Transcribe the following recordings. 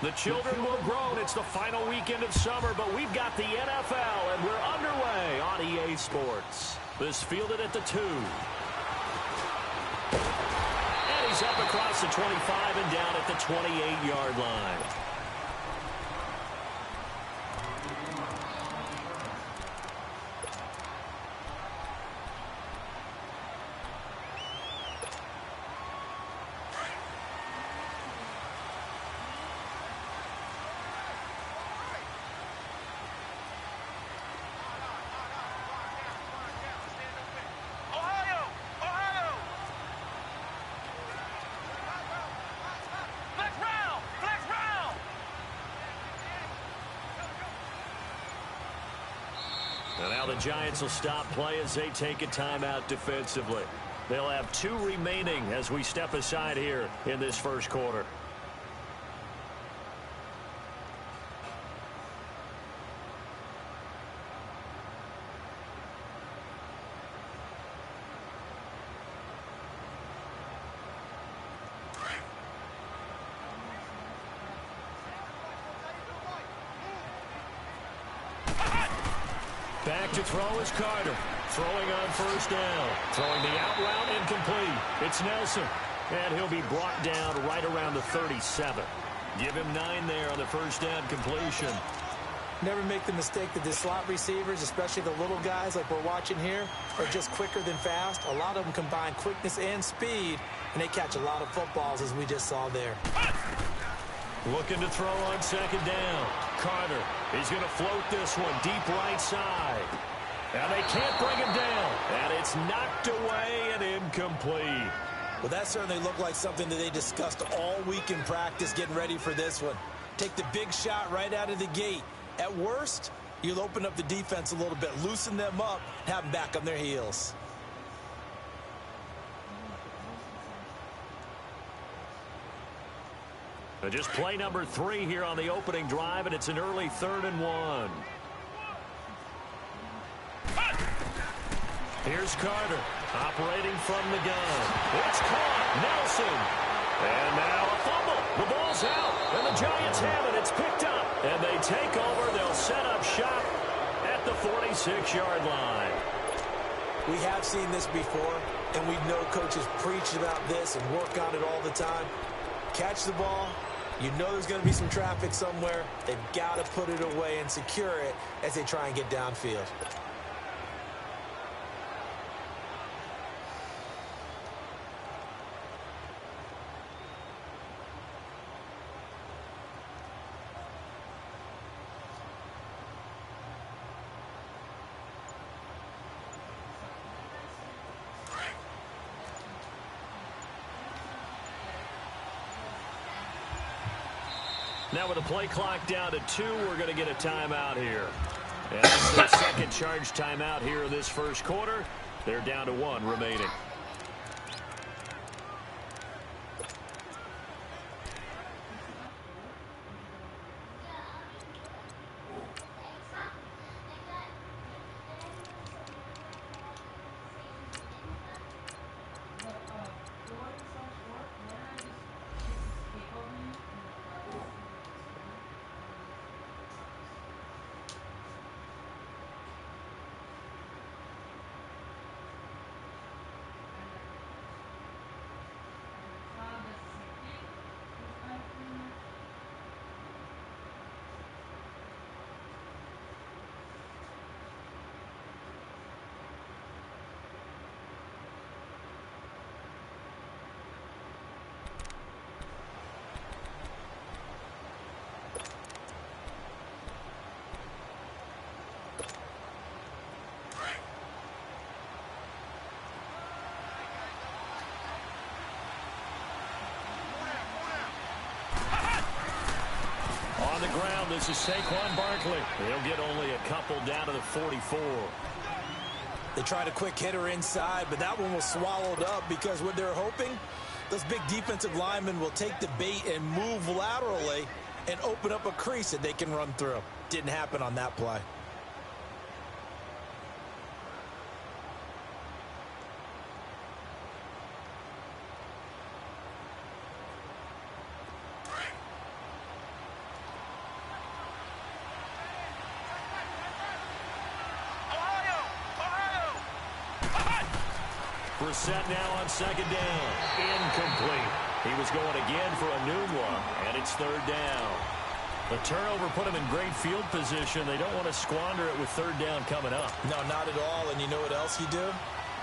The children will grow. It's the final weekend of summer, but we've got the NFL, and we're underway on EA Sports. This fielded at the 2. And he's up across the 25 and down at the 28-yard line. And now the Giants will stop play as they take a timeout defensively. They'll have 2 remaining as we step aside here in this first quarter. Back to throw is Carter. Throwing on first down. Throwing the out route incomplete. It's Nelson. And he'll be brought down right around the 37. Give him 9 there on the first down completion. Never make the mistake that the slot receivers, especially the little guys like we're watching here, are just quicker than fast. A lot of them combine quickness and speed, and they catch a lot of footballs, as we just saw there. Looking to throw on second down. Carter, he's going to float this one deep right side. And they can't bring him down. And it's knocked away and incomplete. Well, that certainly looked like something that they discussed all week in practice getting ready for this one. Take the big shot right out of the gate. At worst, you'll open up the defense a little bit, loosen them up, have them back on their heels. Just play number 3 here on the opening drive, and it's an early 3rd and 1. Here's Carter, operating from the gun. It's caught. Nelson. And now a fumble. The ball's out, and the Giants have it. It's picked up, and they take over. They'll set up shop at the 46-yard line. We have seen this before, and we know coaches preach about this and work on it all the time. Catch the ball. You know there's going to be some traffic somewhere. They've got to put it away and secure it as they try and get downfield. Now with the play clock down to 2, we're going to get a timeout here. And that's their second charge timeout here in this first quarter. They're down to 1 remaining. On the ground, this is Saquon Barkley. He'll get only a couple down to the 44. They tried a quick hitter inside, but that one was swallowed up because what they're hoping, those big defensive linemen will take the bait and move laterally and open up a crease that they can run through. Didn't happen on that play. for set now on second down. Incomplete. He was going again for a new one, and it's third down. The turnover put him in great field position. They don't want to squander it with third down coming up. No, not at all. And you know what else you do?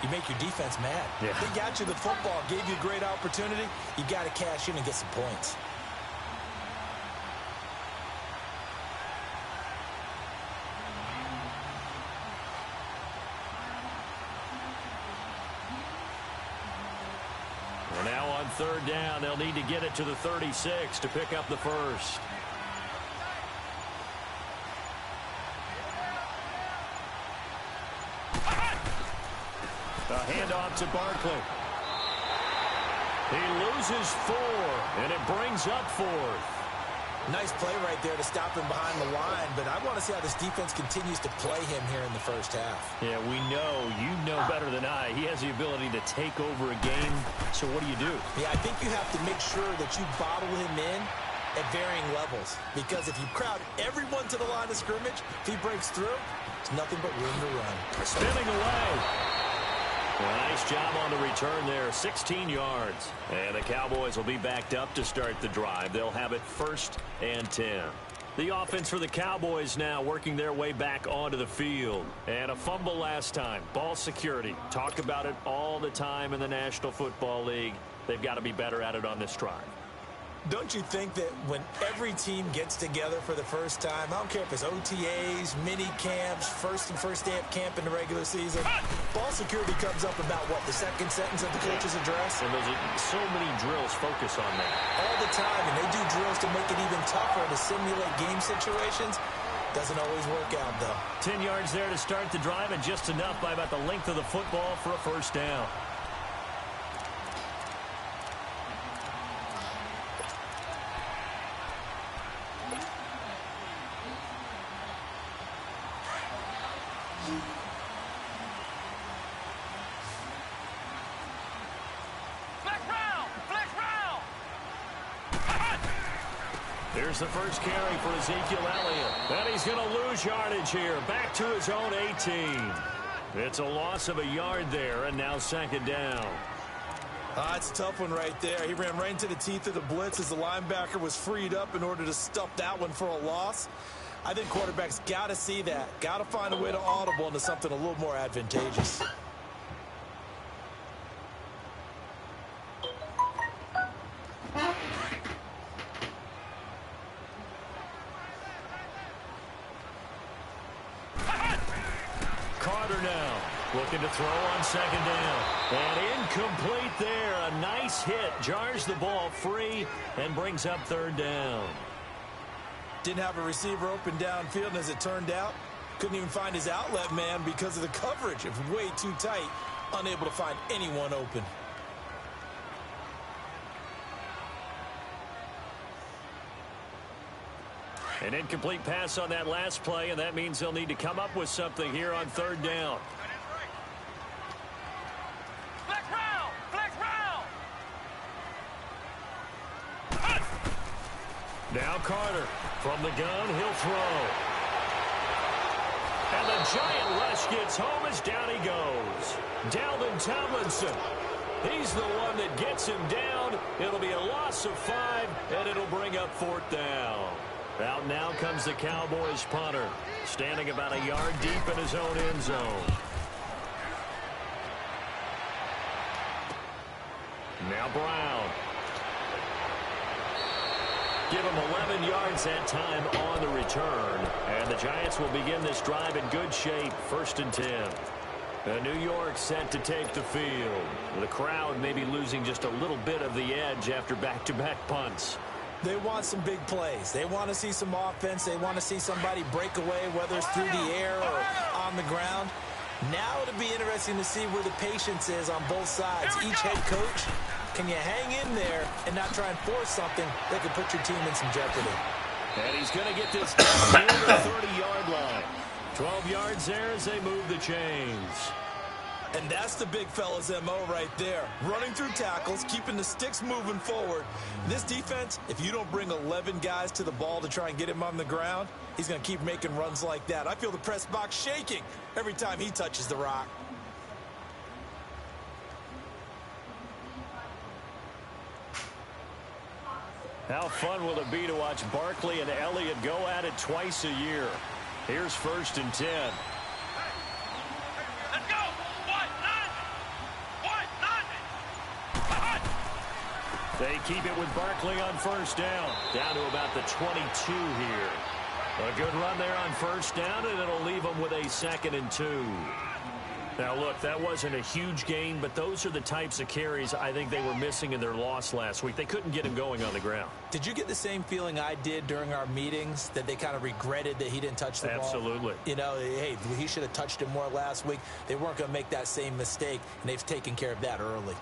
You make your defense mad. Yeah. They got you the football, gave you a great opportunity. You got to cash in and get some points. Well, now on third down, they'll need to get it to the 36 to pick up the first. A handoff to Barkley. He loses 4, and it brings up 4th. Nice play right there to stop him behind the line, but I want to see how this defense continues to play him here in the first half. Yeah, we know. You know better than I. He has the ability to take over a game, so what do you do? Yeah, I think you have to make sure that you bottle him in at varying levels, because if you crowd everyone to the line of scrimmage, if he breaks through, it's nothing but room to run. Spinning away. Well, nice job on the return there, 16 yards. And the Cowboys will be backed up to start the drive. They'll have it 1st and 10. The offense for the Cowboys now working their way back onto the field. And a fumble last time. Ball security. Talk about it all the time in the National Football League. They've got to be better at it on this drive. Don't you think that when every team gets together for the first time, I don't care if it's OTAs, mini camps, first day of camp in the regular season, ball security comes up about, what, the second sentence of the coach's address? And so many drills focus on that. All the time, and they do drills to make it even tougher to simulate game situations. Doesn't always work out, though. 10 yards there to start the drive, and just enough by about the length of the football for a first down. Here's the first carry for Ezekiel Elliott. And he's going to lose yardage here. Back to his own 18. It's a loss of a yard there, and now second down. It's a tough one right there. He ran right into the teeth of the blitz as the linebacker was freed up in order to stuff that one for a loss. I think quarterbacks got to see that. Got to find a way to audible into something a little more advantageous. Looking to throw on second down. And incomplete there. A nice hit. Jars the ball free and brings up third down. Didn't have a receiver open downfield, and as it turned out, couldn't even find his outlet man because of the coverage. It was way too tight. Unable to find anyone open. An incomplete pass on that last play, and that means they'll need to come up with something here on third down. Now Carter from the gun, he'll throw. And the giant rush gets home as down he goes. Dalvin Tomlinson. He's the one that gets him down. It'll be a loss of 5, and it'll bring up 4th down. Out now comes the Cowboys punter, standing about a yard deep in his own end zone. Now Brown. Give him 11 yards that time on the return. And the Giants will begin this drive in good shape, 1st and 10. New York set to take the field. The crowd may be losing just a little bit of the edge after back-to-back punts. They want some big plays. They want to see some offense. They want to see somebody break away, whether it's through the air or on the ground. Now it'll be interesting to see where the patience is on both sides. Each head coach, can you hang in there and not try and force something that could put your team in some jeopardy? And he's going to get this down near the 30-yard line. 12 yards there as they move the chains. And that's the big fella's MO right there. Running through tackles, keeping the sticks moving forward. This defense, if you don't bring 11 guys to the ball to try and get him on the ground, he's going to keep making runs like that. I feel the press box shaking every time he touches the rock. How fun will it be to watch Barkley and Elliott go at it twice a year? Here's 1st and 10. Let's go. They keep it with Barkley on 1st down. Down to about the 22 here. A good run there on 1st down, and it'll leave them with a 2nd and 2. Now, look, that wasn't a huge gain, but those are the types of carries I think they were missing in their loss last week. They couldn't get him going on the ground. Did you get the same feeling I did during our meetings, that they kind of regretted that he didn't touch the ball? Absolutely. You know, hey, he should have touched it more last week. They weren't going to make that same mistake, and they've taken care of that early.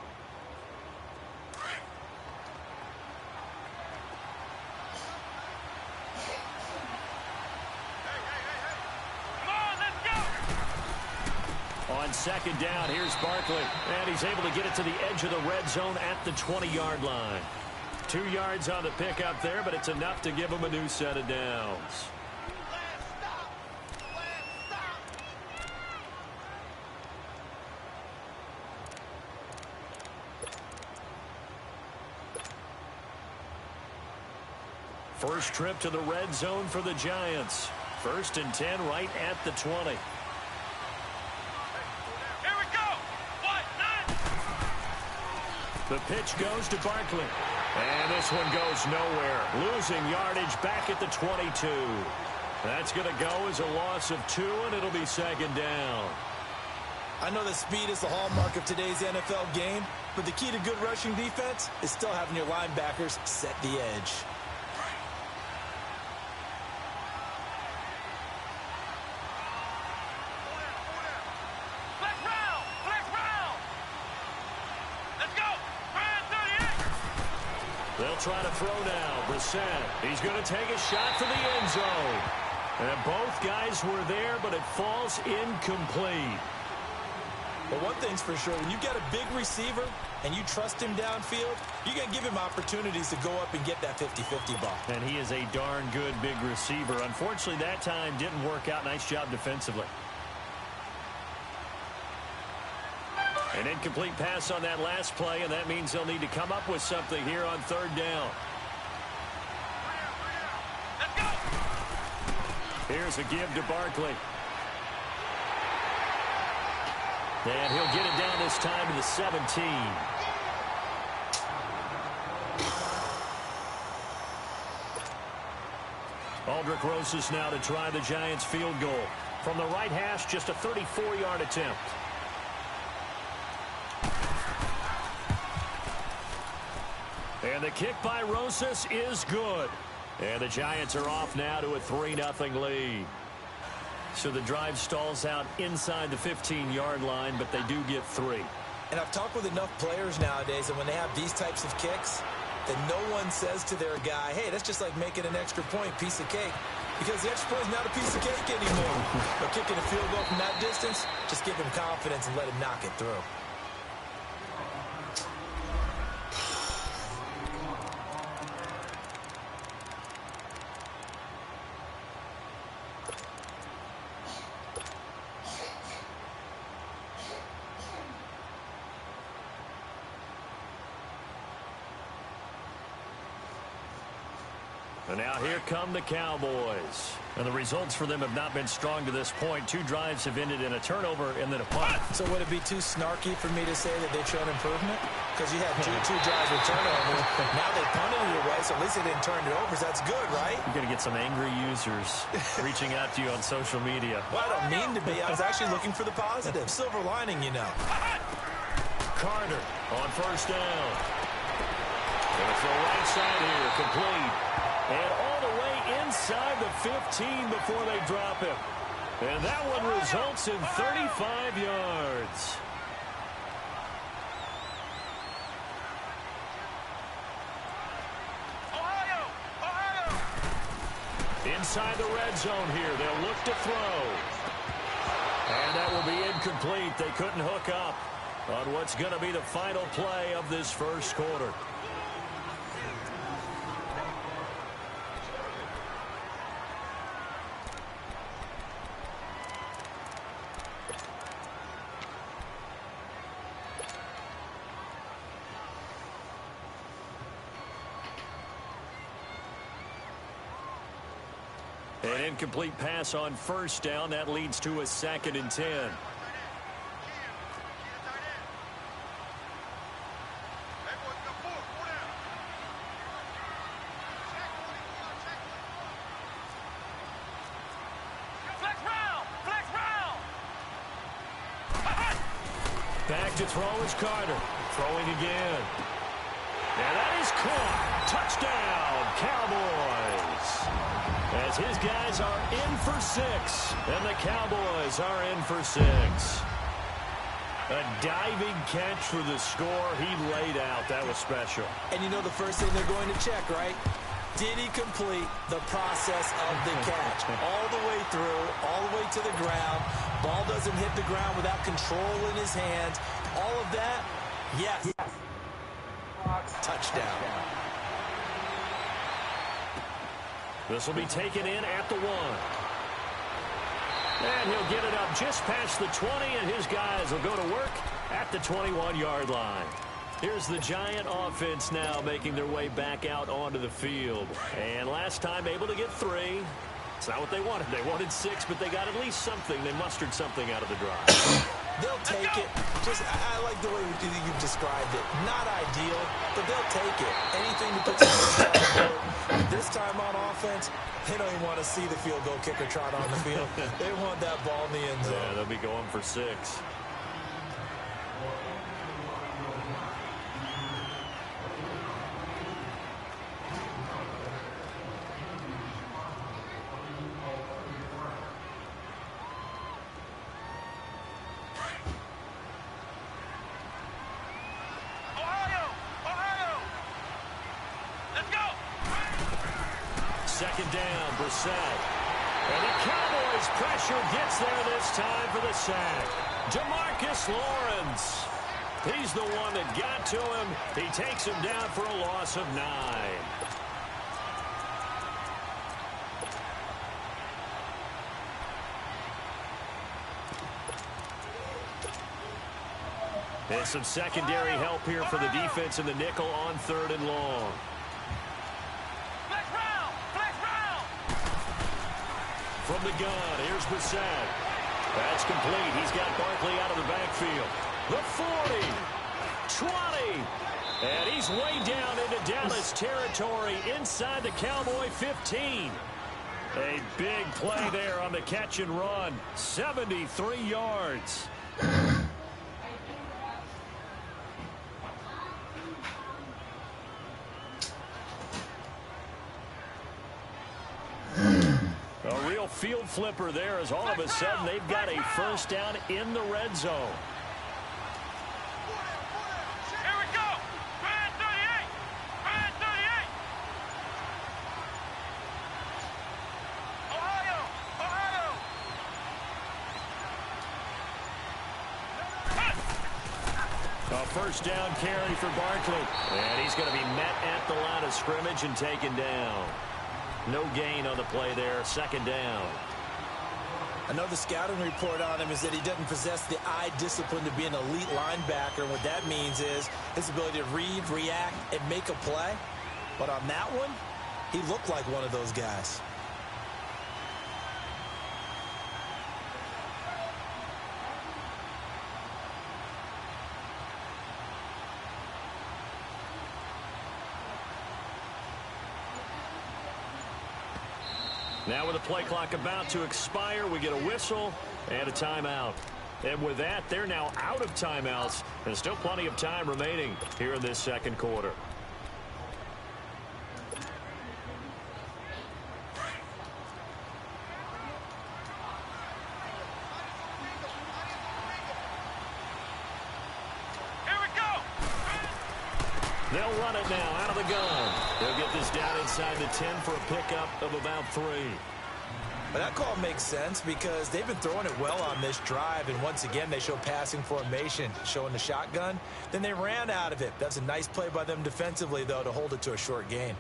On 2nd down, here's Barkley, and he's able to get it to the edge of the red zone at the 20-yard line. 2 yards on the pickup there, but it's enough to give him a new set of downs. First trip to the red zone for the Giants. 1st and 10 right at the 20. The pitch goes to Barkley. And this one goes nowhere. Losing yardage back at the 22. That's going to go as a loss of 2, and it'll be 2nd down. I know that speed is the hallmark of today's NFL game, but the key to good rushing defense is still having your linebackers set the edge. They'll try to throw now. Brissett. He's going to take a shot for the end zone. And both guys were there, but it falls incomplete. But one thing's for sure, when you get a big receiver and you trust him downfield, you're going to give him opportunities to go up and get that 50-50 ball. And he is a darn good big receiver. Unfortunately, that time didn't work out. Nice job defensively. An incomplete pass on that last play, and that means they'll need to come up with something here on 3rd down. Let's go. Here's a give to Barkley. And he'll get it down this time to the 17. Aldrick Rosas now to try the Giants field goal. From the right hash, just a 34-yard attempt. And the kick by Rosas is good. And the Giants are off now to a 3-0 lead. So the drive stalls out inside the 15-yard line, but they do get 3. And I've talked with enough players nowadays, and when they have these types of kicks, that no one says to their guy, hey, that's just like making an extra point, piece of cake. Because the extra point is not a piece of cake anymore. But kicking a field goal from that distance, just give him confidence and let him knock it through. And now here come the Cowboys. And the results for them have not been strong to this point. 2 drives have ended in a turnover and then a punt. So would it be too snarky for me to say that they've shown improvement? Because you had two drives with turnovers. Now they punted it away, so at least they didn't turn it over. So that's good, right? You're going to get some angry users reaching out to you on social media. Well, I don't mean to be. I was actually looking for the positive. Silver lining, you know. Carter on 1st down. Going to throw right side here, complete. And all the way inside the 15 before they drop him. And that one results in 35 yards. Inside the red zone here, they'll look to throw. And that will be incomplete. They couldn't hook up on what's going to be the final play of this first quarter. An incomplete pass on first down. That leads to a 2nd and 10. Back to throw is Carter. Throwing again. And that is caught. Touchdown, Cowboys. As his guys are in for 6. And the Cowboys are in for 6. A diving catch for the score. He laid out. That was special. And you know the first thing they're going to check, right? Did he complete the process of the catch? All the way through, all the way to the ground. Ball doesn't hit the ground without control in his hands. All of that, yes. Touchdown. This will be taken in at the 1. And he'll get it up just past the 20, and his guys will go to work at the 21-yard line. Here's the Giant offense now making their way back out onto the field. And last time able to get 3. It's not what they wanted. They wanted 6, but they got at least something. They mustered something out of the drive. They'll take it. I like the way you've described it. Not ideal, but they'll take it. Anything to put something on the board. This time on offense, they don't even want to see the field goal kicker trot on the field. They want that ball in the end zone. Yeah, they'll be going for 6. Second down, Brissett. And the Cowboys' pressure gets there this time for the sack. Demarcus Lawrence. He's the one that got to him. He takes him down for a loss of 9. And some secondary help here for the defense in the nickel on 3rd and long. From the gun, here's Brissett. That's complete. He's got Barkley out of the backfield. The 40, 20, and he's way down into Dallas territory inside the Cowboy 15. A big play there on the catch and run. 73 yards. A real field flipper there as all of a sudden they've got a first down in the red zone. Here we go. Red 38. Red 38. Ohio. A first down carry for Barkley. And he's going to be met at the line of scrimmage and taken down. No gain on the play there. Second down. Another scouting report on him is that he doesn't possess the eye discipline to be an elite linebacker. And what that means is his ability to read, react, and make a play. But on that one, he looked like one of those guys. Now with the play clock about to expire, we get a whistle and a timeout. And with that, they're now out of timeouts. There's still plenty of time remaining here in this second quarter. Here we go. They'll run it now out of the gun. They'll get this down inside the 10 for a pickup of about 3. But that call makes sense because they've been throwing it well on this drive, and once again they show passing formation, showing the shotgun. Then they ran out of it. That's a nice play by them defensively, though, to hold it to a short gain.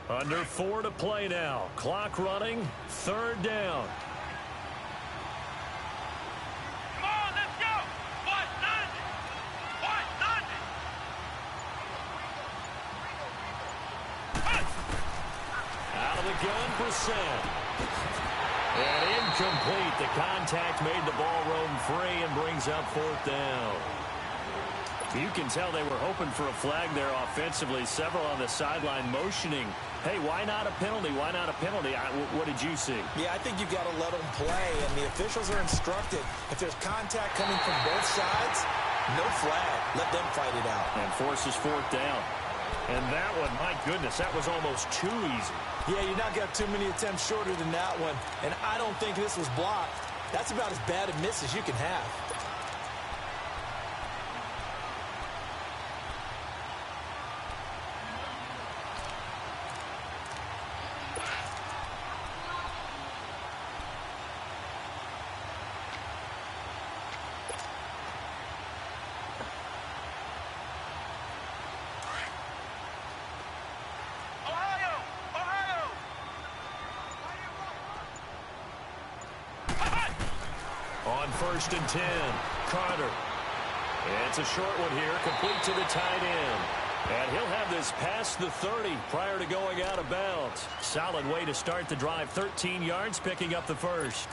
Under 4 to play now. Clock running. 3rd down. Come on, let's go. What? Nothing. What? Nothing. the gun for Sam. And incomplete. The contact made the ball roam free and brings up fourth down. You can tell they were hoping for a flag there offensively. Several on the sideline motioning, hey, why not a penalty? Why not a penalty? What did you see? Yeah, I think you've got to let them play, and the officials are instructed. If there's contact coming from both sides, no flag. Let them fight it out. And forces fourth down. And that one, my goodness, that was almost too easy. Yeah, you're not going to have too many attempts shorter than that one, and I don't think this was blocked. That's about as bad a miss as you can have. On 1st and 10, Carter. It's a short one here, complete to the tight end. And he'll have this past the 30 prior to going out of bounds. Solid way to start the drive, 13 yards, picking up the first.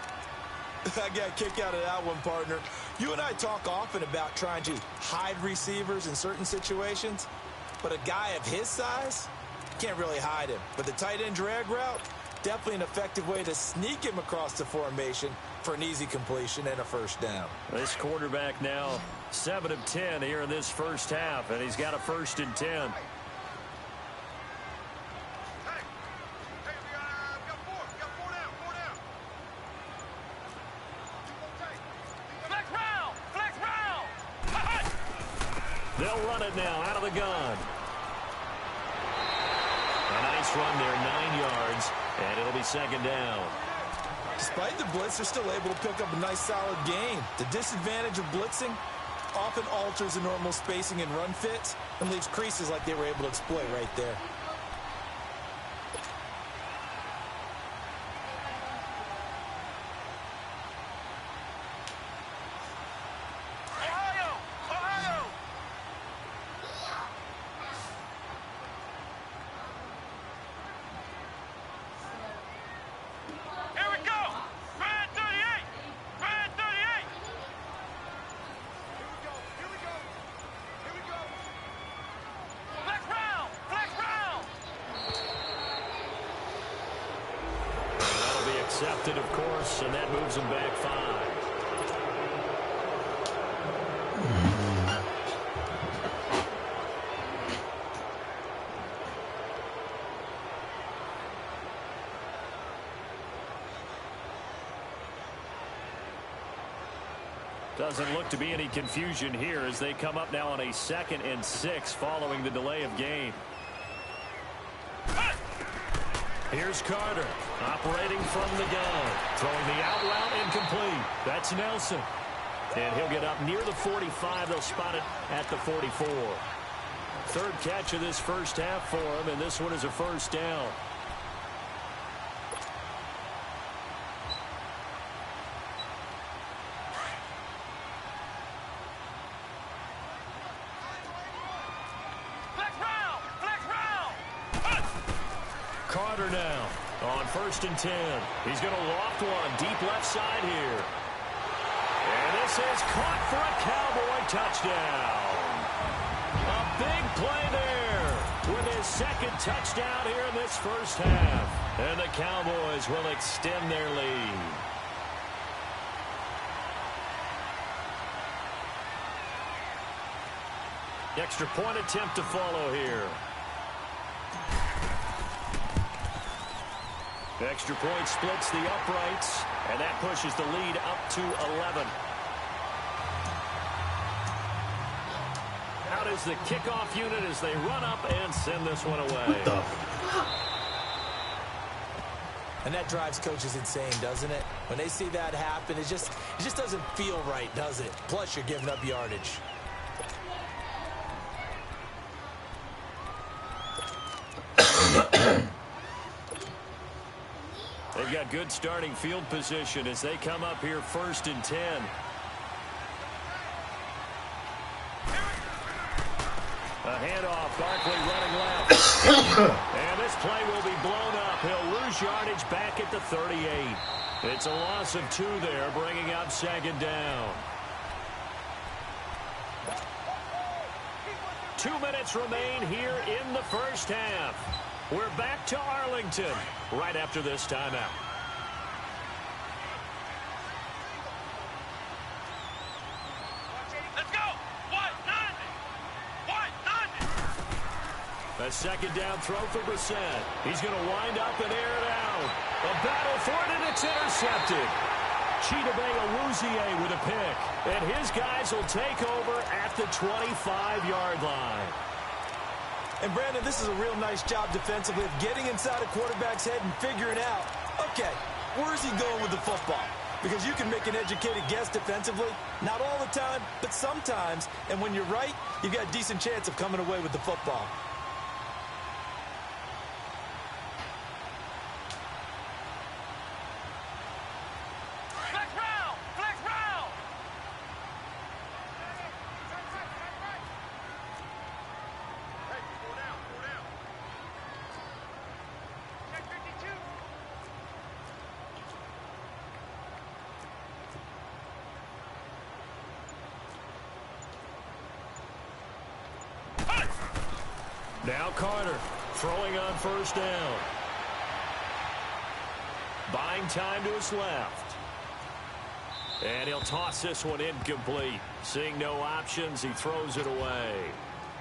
I got a kick out of that one, partner. You and I talk often about trying to hide receivers in certain situations, but a guy of his size, can't really hide him. But the tight end drag route, definitely an effective way to sneak him across the formation for an easy completion and a first down. This quarterback now 7 of 10 here in this first half, and he's got a 1st and 10. Hey, we got four down. Flex round. They'll run it now out of the gun. A nice run there, 9 yards, and it'll be 2nd down. Despite the blitz, they're still able to pick up a nice, solid gain. The disadvantage of blitzing often alters the normal spacing and run fits and leaves creases like they were able to exploit right there. Ohio! Here we go! Man 38! Man 38! Here we go! Flex round! That'll be accepted, of course, and that moves them back 5. Doesn't look to be any confusion here as they come up now on a 2nd and 6 following the delay of game. Here's Carter operating from the gun, throwing the out route incomplete. That's Nelson, and he'll get up near the 45. They'll spot it at the 44. 3rd catch of this first half for him, and this one is a 1st down. Carter now on 1st and 10. He's going to loft one deep left side here. And this is caught for a Cowboy touchdown. A big play there with his 2nd touchdown here in this first half. And the Cowboys will extend their lead. Extra point attempt to follow here. Extra point splits the uprights, and that pushes the lead up to 11. Out is the kickoff unit as they run up and send this one away. What the? And that drives coaches insane, doesn't it? When they see that happen, it just doesn't feel right, does it? Plus, you're giving up yardage. They've got good starting field position as they come up here 1st and 10. A handoff, Barkley running left. And this play will be blown up. He'll lose lose yardage back at the 38. It's a loss of 2 there, bringing up second down. 2 minutes remain here in the first half. We're back to Arlington right after this timeout. Let's go. What? Nothing. What? Nothing. A second down throw for Brissett. He's going to wind up and air it out. A battle for it, and it's intercepted. Chidobe with a pick. And his guys will take over at the 25-yard line. And, Brandon, this is a real nice job defensively of getting inside a quarterback's head and figuring out, okay, where's he going with the football? Because you can make an educated guess defensively. Not all the time, but sometimes. And when you're right, you've got a decent chance of coming away with the football. Flex round. Flex round. Hey, 4 down. 4 down. Check 52. Now Carter throwing on first down. Buying time to his left. And he'll toss this one incomplete. Seeing no options, he throws it away.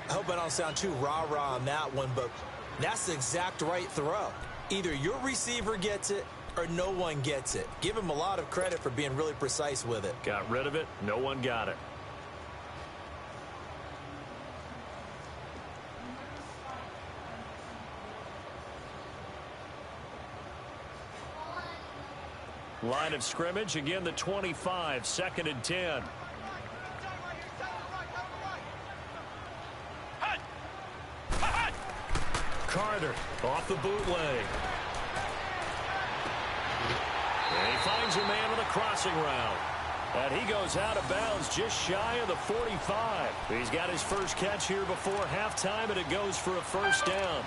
I hope I don't sound too rah-rah on that one, but that's the exact right throw. Either your receiver gets it or no one gets it. Give him a lot of credit for being really precise with it. Got rid of it. No one got it. Line of scrimmage, again the 25, 2nd and 10. Carter off the bootleg. And he finds a man on the crossing route. And he goes out of bounds just shy of the 45. He's got his first catch here before halftime, and it goes for a first down.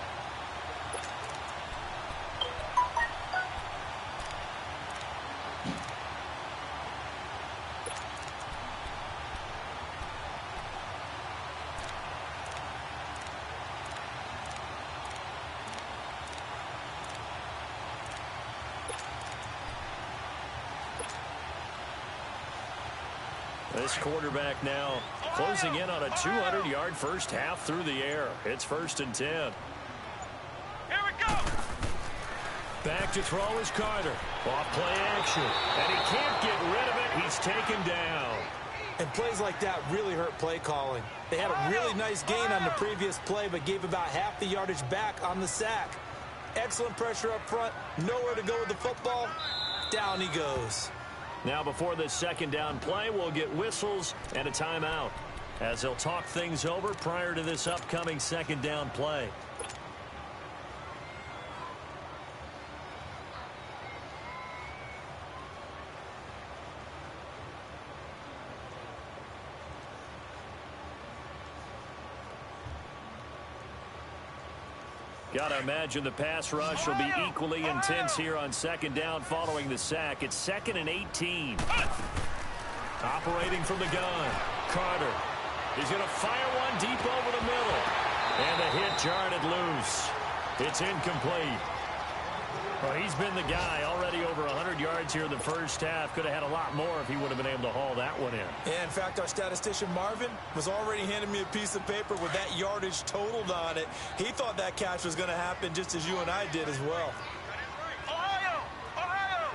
This quarterback now closing in on a 200-yard first half through the air. It's 1st and 10. Here we go. Back to throw is Carter. Off play action. And he can't get rid of it. He's taken down. And plays like that really hurt play calling. They had a really nice gain on the previous play, but gave about half the yardage back on the sack. Excellent pressure up front. Nowhere to go with the football. Down he goes. Now before this second down play, we'll get whistles and a timeout as they'll talk things over prior to this upcoming second down play. Gotta imagine the pass rush will be equally intense here on second down following the sack. It's 2nd and 18. Operating from the gun. Carter. He's going to fire one deep over the middle. And the hit jarred it loose. It's incomplete. Well, he's been the guy already over 100 yards here in the first half. Could have had a lot more if he would have been able to haul that one in. Yeah, in fact, our statistician Marvin was already handing me a piece of paper with that yardage totaled on it. He thought that catch was going to happen just as you and I did as well. Ohio! Ohio!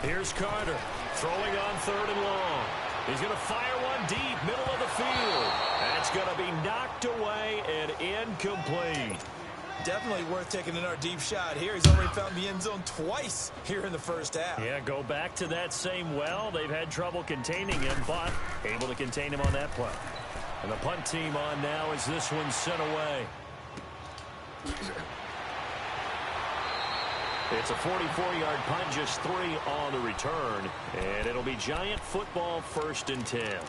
Here's Carter throwing on 3rd and long. He's going to fire one deep, middle of the field. That's going to be knocked away and incomplete. Definitely worth taking another deep shot here. He's already found the end zone twice here in the first half. Yeah, go back to that same well. They've had trouble containing him, but able to contain him on that play. And the punt team on now as this one's sent away. It's a 44-yard punt, just 3 on the return. And it'll be Giant football 1st and 10.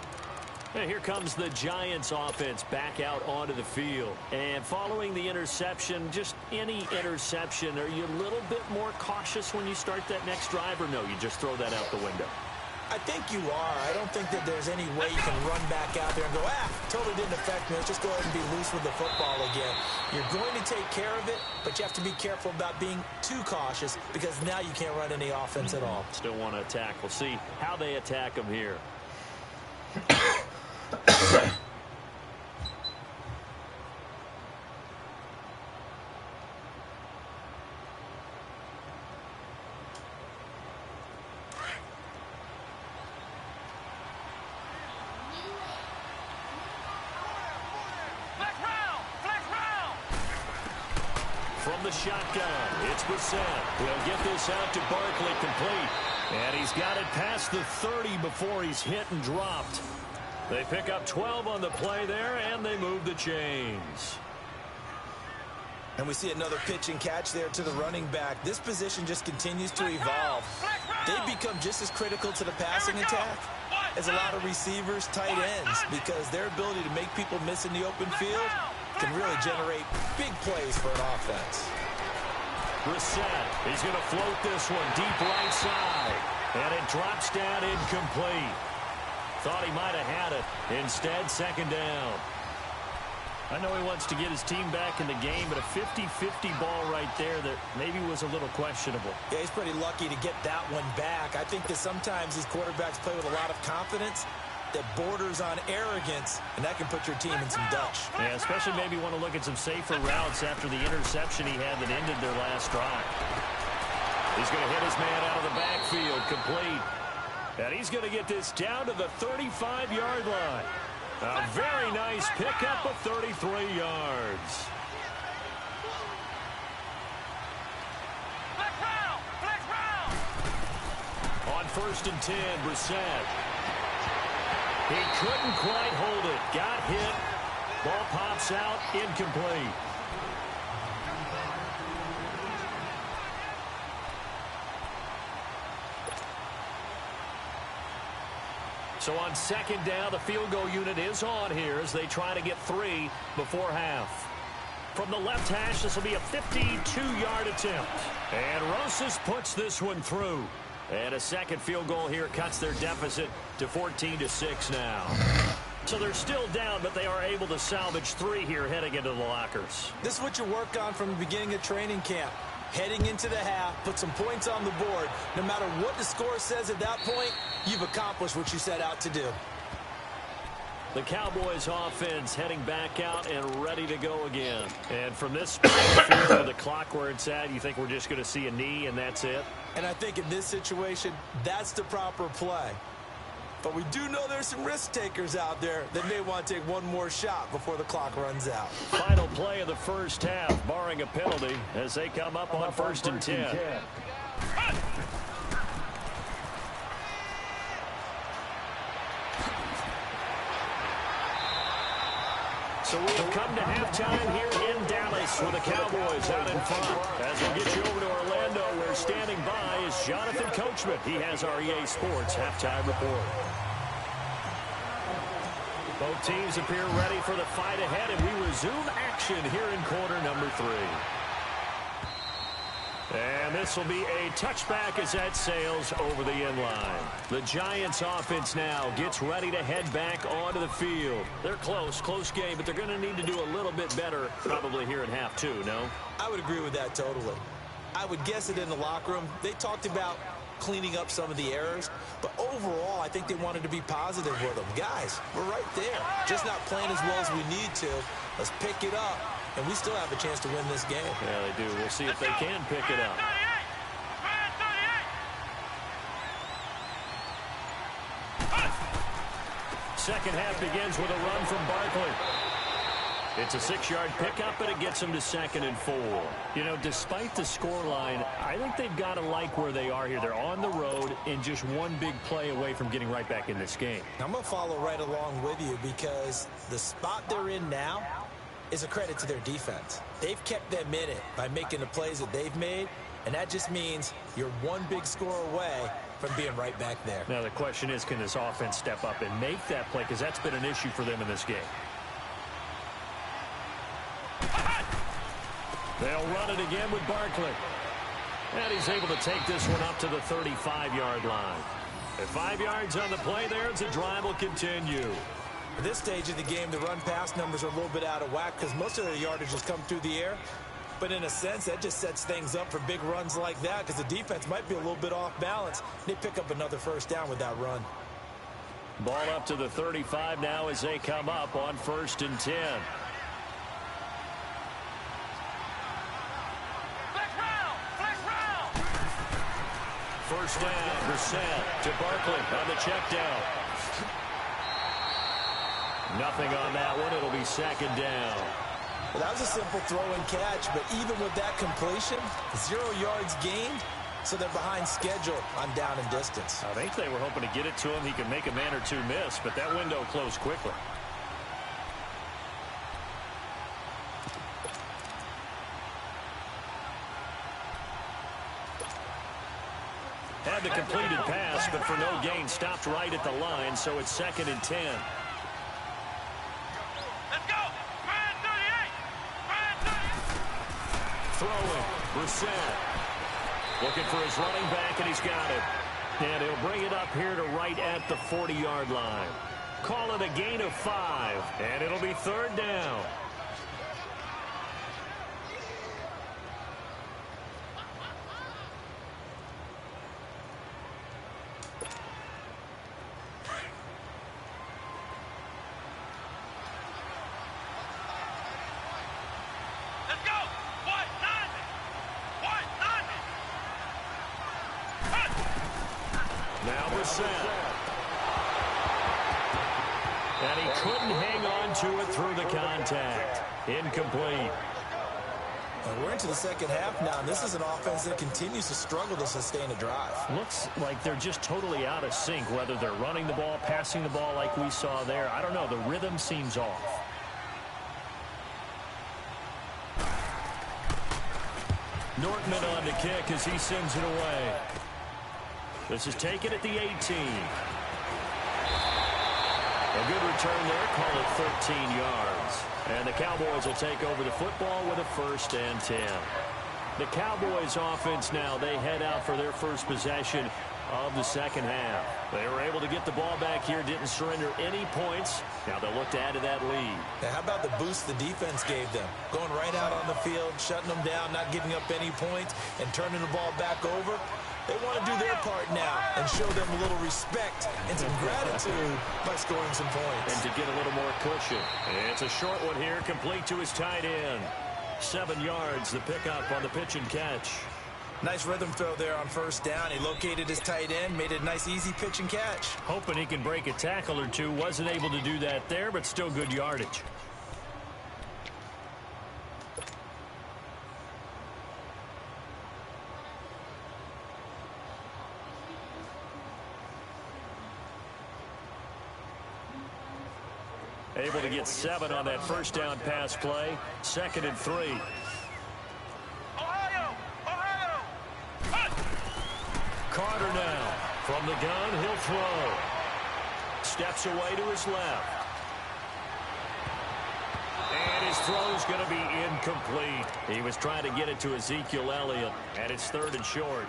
And here comes the Giants offense back out onto the field. And following the interception, just any interception, are you a little bit more cautious when you start that next drive, or no, you just throw that out the window? I think you are. I don't think that there's any way you can run back out there and go, totally didn't affect me. Let's just go ahead and be loose with the football again. You're going to take care of it, but you have to be careful about being too cautious because now you can't run any offense at all. Still want to attack. We'll see how they attack them here. From the shotgun, it's Brissett. He'll get this out to Barkley, complete. And he's got it past the 30 before he's hit and dropped. They pick up 12 on the play there, and they move the chains. And we see another pitch and catch there to the running back. This position just continues to evolve. They become just as critical to the passing attack as a lot of receivers, tight ends, because their ability to make people miss in the open field can really generate big plays for an offense. Brissett, he's going to float this one deep right side. And it drops down incomplete. Thought he might have had it. Instead, second down. I know he wants to get his team back in the game, but a 50-50 ball right there that maybe was a little questionable. Yeah, he's pretty lucky to get that one back. I think that sometimes these quarterbacks play with a lot of confidence that borders on arrogance, and that can put your team in some Dutch. Yeah, especially maybe want to look at some safer routes after the interception he had that ended their last drive. He's going to hit his man out of the backfield, complete. And he's going to get this down to the 35-yard line. A very nice pickup of 33 yards. On 1st and 10, Brissett. He couldn't quite hold it. Got hit. Ball pops out. Incomplete. So on second down, the field goal unit is on here as they try to get 3 before half. From the left hash, this will be a 52-yard attempt. And Rosas puts this one through. And a second field goal here cuts their deficit to 14-6 now. So they're still down, but they are able to salvage 3 here heading into the lockers. This is what you work on from the beginning of training camp. Heading into the half, put some points on the board. No matter what the score says at that point, you've accomplished what you set out to do. The Cowboys offense heading back out and ready to go again. And from this spot in the field with the clock where it's at, you think we're just going to see a knee and that's it? And I think in this situation, that's the proper play. But we do know there's some risk takers out there that may want to take one more shot before the clock runs out. Final play of the first half, barring a penalty, as they come up on 1st and 10. So we have come to halftime here in Dallas with the Cowboys out in front. As we'll get you over to Orlando, where standing by is Jonathan Coachman. He has our EA Sports halftime report. Both teams appear ready for the fight ahead, and we resume action here in quarter number 3. And this will be a touchback as that sails over the end line. The Giants offense now gets ready to head back onto the field. They're close game, but they're going to need to do a little bit better probably here in half 2, no? I would agree with that totally. I would guess it in the locker room. They talked about cleaning up some of the errors, but overall, I think they wanted to be positive with them. Guys, we're right there. Just not playing as well as we need to. Let's pick it up, and we still have a chance to win this game. Yeah, they do. We'll see if they can pick it up. Second half begins with a run from Barkley. It's a 6-yard pickup, and it gets them to 2nd and 4. You know, despite the scoreline, I think they've got to like where they are here. They're on the road and just one big play away from getting right back in this game. I'm going to follow right along with you because the spot they're in now is a credit to their defense. They've kept them in it by making the plays that they've made, And that just means you're one big score away from being right back there. Now the question is, can this offense step up and make that play? Because that's been an issue for them in this game. They'll run it again with Barkley. And he's able to take this one up to the 35-yard line. At 5 yards on the play there, the drive will continue. At this stage of the game, the run-pass numbers are a little bit out of whack because most of their yardage has come through the air. But in a sense, that just sets things up for big runs like that because the defense might be a little bit off balance. They pick up another first down with that run. Ball up to the 35 now as they come up on 1st and 10. First down, Brissett to Barkley on the check down. Nothing on that one. It'll be 2nd down. Well, that was a simple throw and catch, but even with that completion, 0 yards gained, so they're behind schedule on down and distance. I think they were hoping to get it to him. He could make a man or two miss, but that window closed quickly. Had the completed pass, but for no gain, stopped right at the line, so it's 2nd and 10. Let's go! Man 38! Man 38! Throwing, Brissett. Looking for his running back, and he's got it. And he'll bring it up here to right at the 40-yard line. Call it a gain of 5, and it'll be 3rd down. And he couldn't hang on to it through the contact. Incomplete. And we're into the second half now, and this is an offense that continues to struggle to sustain a drive. Looks like they're just totally out of sync, whether they're running the ball, passing the ball like we saw there. I don't know. The rhythm seems off. Nortman on the kick as he sends it away. This is taken at the 18. A good return there, call it 13 yards. And the Cowboys will take over the football with a 1st and 10. The Cowboys offense now, they head out for their first possession of the second half. They were able to get the ball back here, didn't surrender any points. Now they'll look to add to that lead. Now, how about the boost the defense gave them? Going right out on the field, shutting them down, not giving up any points, and turning the ball back over. They want to do their part now and show them a little respect and some gratitude by scoring some points. And to get a little more cushion. It's a short one here, complete to his tight end. 7 yards, the pickup on the pitch and catch. Nice rhythm throw there on 1st down. He located his tight end, made it a nice easy pitch and catch. Hoping he can break a tackle or two. Wasn't able to do that there, but still good yardage. Able to get 7 on that 1st down pass play. 2nd and 3. Ohio! Ohio! Carter now. From the gun, he'll throw. Steps away to his left. And his throw's going to be incomplete. He was trying to get it to Ezekiel Elliott, and it's 3rd and short.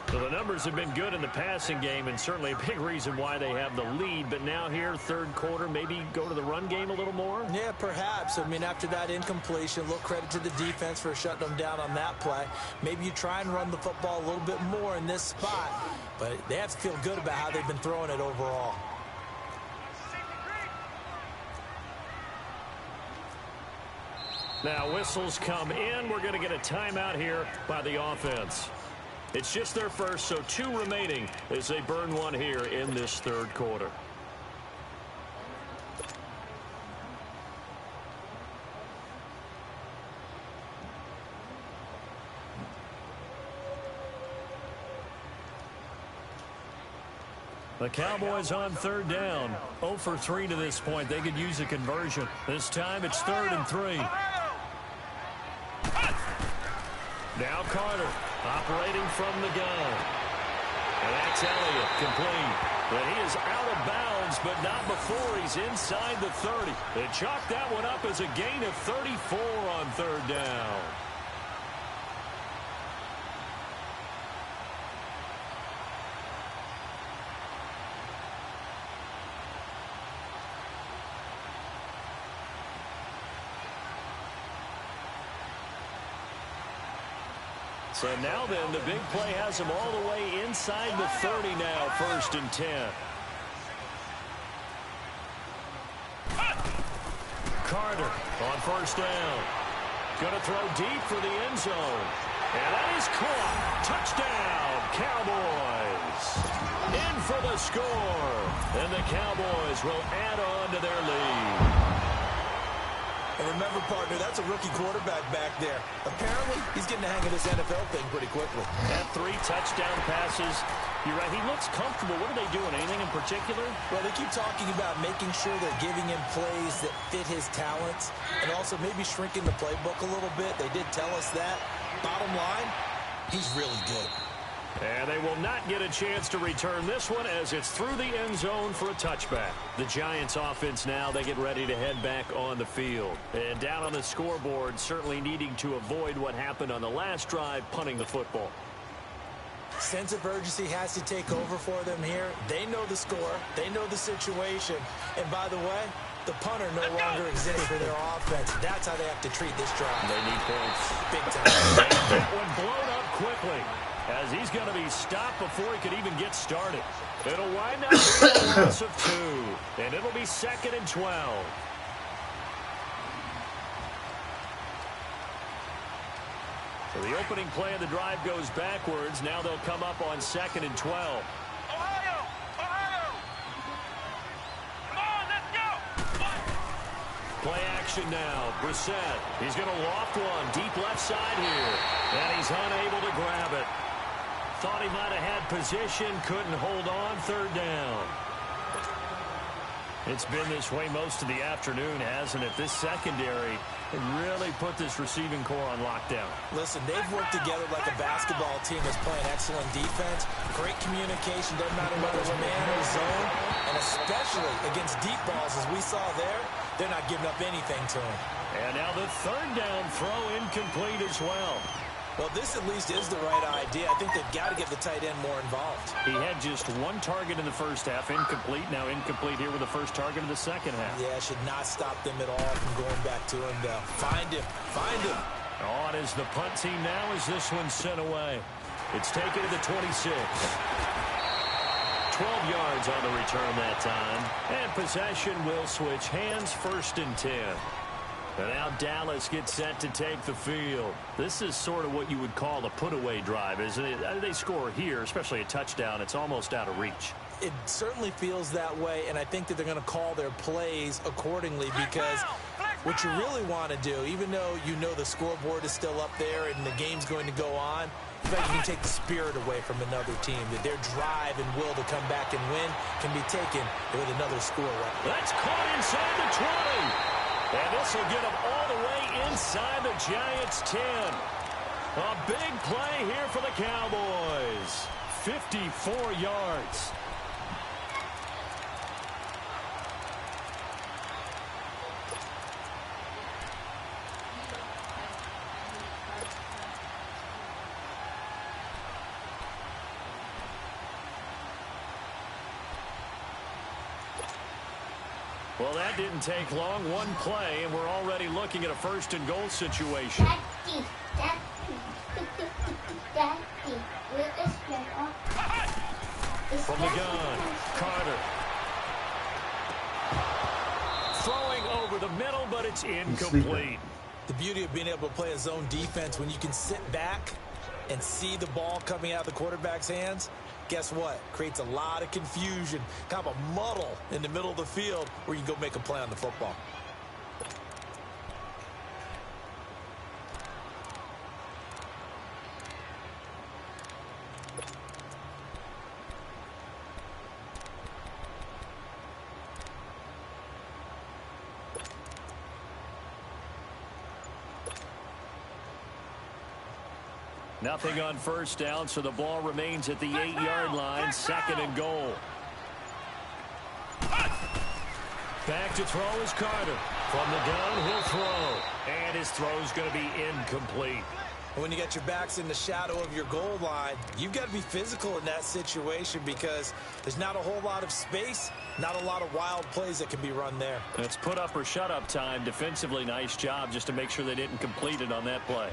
So the numbers have been good in the passing game, and certainly a big reason why they have the lead. But now here, 3rd quarter, maybe go to the run game a little more? Yeah, perhaps. I mean, after that incompletion, a little credit to the defense for shutting them down on that play. Maybe you try and run the football a little bit more in this spot. But they have to feel good about how they've been throwing it overall. Now whistles come in. We're going to get a timeout here by the offense. It's just their first, so 2 remaining as they burn one here in this 3rd quarter. The Cowboys on 3rd down. 0 for 3 to this point. They could use a conversion. This time it's 3rd and 3. Now Carter. Operating from the gun. And that's Elliott, complete. But he is out of bounds, but not before he's inside the 30. They chalk that one up as a gain of 34 on third down. So now then, the big play has him all the way inside the 30 now, 1st and 10. Carter on 1st down. Going to throw deep for the end zone. And that is caught. Touchdown, Cowboys. In for the score. And the Cowboys will add on to their lead. And remember, partner, that's a rookie quarterback back there. Apparently, he's getting the hang of this NFL thing pretty quickly. That 3 touchdown passes. You're right, he looks comfortable. What are they doing? Anything in particular? Well, they keep talking about making sure they're giving him plays that fit his talents and also maybe shrinking the playbook a little bit. They did tell us that. Bottom line, he's really good. And they will not get a chance to return this one as it's through the end zone for a touchback. The Giants offense now, they get ready to head back on the field. And down on the scoreboard, certainly needing to avoid what happened on the last drive, punting the football. Sense of urgency has to take over for them here. They know the score. They know the situation. And by the way, the punter no longer exists for their offense. That's how they have to treat this drive. They need points. Big time. That one blown up quickly as he's going to be stopped before he could even get started. It'll wind up being a loss of 2. And it'll be 2nd and 12. So the opening play of the drive goes backwards. Now they'll come up on 2nd and 12. Ohio! Ohio! Come on, let's go! Play action now. Brissett. He's going to loft one deep left side here. And he's unable to grab it. Thought he might have had position. Couldn't hold on. 3rd down. It's been this way most of the afternoon, hasn't it? This secondary really put this receiving core on lockdown. Listen, they've worked together like a basketball team that's playing excellent defense. Great communication, doesn't matter whether it's man or zone. And especially against deep balls, as we saw there, they're not giving up anything to him. And now the 3rd down throw incomplete as well. Well, this at least is the right idea. I think they've got to get the tight end more involved. He had just 1 target in the first half, incomplete. Now incomplete here with the first target of the second half. Yeah, should not stop them at all from going back to him, though. Find him. Find him. On is the punt team now as this one's sent away. It's taken to the 26. 12 yards on the return that time. And possession will switch hands, 1st and 10. And now Dallas gets set to take the field. This is sort of what you would call a put-away drive, isn't it? They score here, especially a touchdown. It's almost out of reach. It certainly feels that way, and I think that they're going to call their plays accordingly because what you really want to do, even though you know the scoreboard is still up there and the game's going to go on, in fact, you can take the spirit away from another team, that their drive and will to come back and win can be taken with another score. Right? That's caught inside the 20. And this will get them all the way inside the Giants' 10. A big play here for the Cowboys. 54 yards. Well, that didn't take long. 1 play, and we're already looking at a 1st and goal situation. From the gun, Carter. Throwing over the middle, but it's incomplete. The beauty of being able to play a zone defense when you can sit back and see the ball coming out of the quarterback's hands, guess what? Creates a lot of confusion, kind of a muddle in the middle of the field where you can go make a play on the football. Nothing on first down, so the ball remains at the 8-yard line, 2nd and goal. Back to throw is Carter. From the gun, he'll throw. And his throw's going to be incomplete. When you get your backs in the shadow of your goal line, you've got to be physical in that situation because there's not a whole lot of space, not a lot of wild plays that can be run there. It's put up or shut up time. Defensively, nice job just to make sure they didn't complete it on that play.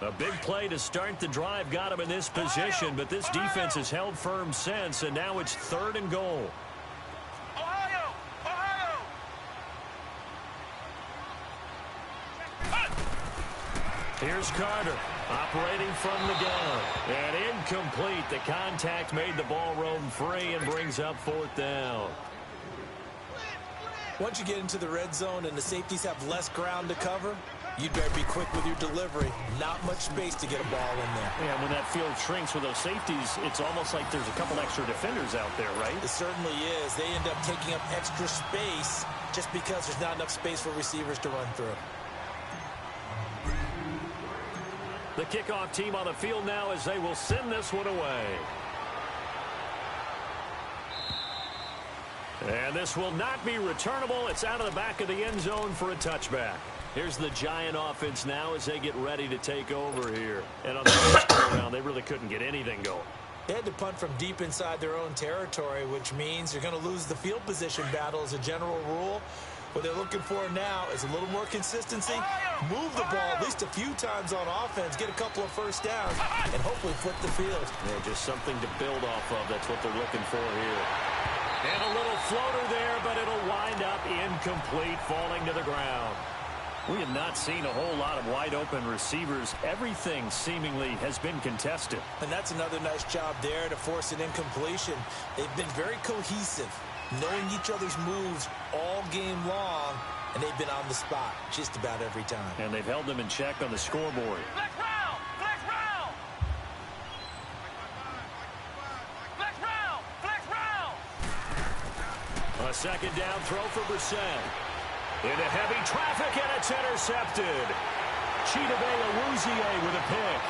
A big play to start the drive got him in this position, but this defense has held firm since, and now it's 3rd and goal. Here's Carter, operating from the gun. And incomplete. The contact made the ball roam free and brings up 4th down. Once you get into the red zone and the safeties have less ground to cover, you'd better be quick with your delivery. Not much space to get a ball in there. Yeah, when that field shrinks with those safeties, it's almost like there's a couple extra defenders out there, right? It certainly is. They end up taking up extra space just because there's not enough space for receivers to run through. The kickoff team on the field now as they will send this one away. And this will not be returnable. It's out of the back of the end zone for a touchback. Here's the Giant offense now as they get ready to take over here. And on the first go around, they really couldn't get anything going. They had to punt from deep inside their own territory, which means you're going to lose the field position battle as a general rule. What they're looking for now is a little more consistency, move the ball at least a few times on offense, get a couple of first downs, and hopefully flip the field. Yeah, just something to build off of. That's what they're looking for here. And a little floater there, but it'll wind up incomplete, falling to the ground. We have not seen a whole lot of wide-open receivers. Everything seemingly has been contested. And that's another nice job there to force an incompletion. They've been very cohesive, knowing each other's moves all game long, and they've been on the spot just about every time. And they've held them in check on the scoreboard. Flex round! Flex round! Flex round! Flex round! A 2nd down throw for Brissett. Into heavy traffic, and it's intercepted. Chidobe with a pick.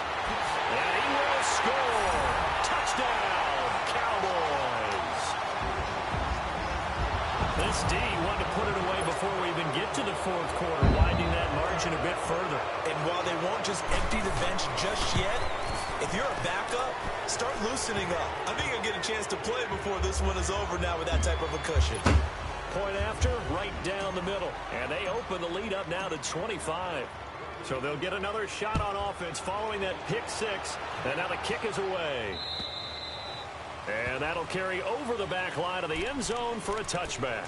And he will score. Touchdown, Cowboys. This D wanted to put it away before we even get to the 4th quarter, widening that margin a bit further. And while they won't just empty the bench just yet, if you're a backup, start loosening up. I think you'll get a chance to play before this one is over now with that type of a cushion. Point after, right down the middle. And they open the lead up now to 25. So they'll get another shot on offense following that pick 6. And now the kick is away. And that'll carry over the back line of the end zone for a touchback.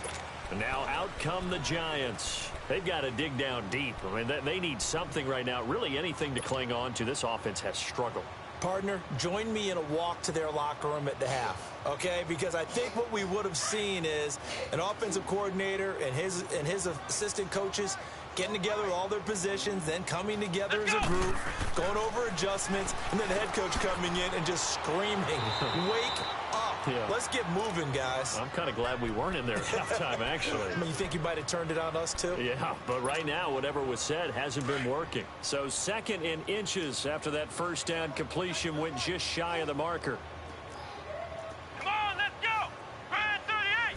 And now out come the Giants. They've got to dig down deep. I mean, they need something right now, really anything to cling on to. This offense has struggled. Partner, join me in a walk to their locker room at the half, okay? Because I think what we would have seen is an offensive coordinator and his assistant coaches getting together with all their positions, then coming together as a group, going over adjustments, and then the head coach coming in and just screaming, wake up. Yeah. Let's get moving, guys. I'm kind of glad we weren't in there at halftime, actually. I mean, you think you might have turned it on us, too? Yeah, but right now, whatever was said hasn't been working. So 2nd and inches after that first down completion went just shy of the marker. Come on, let's go! Brand 38!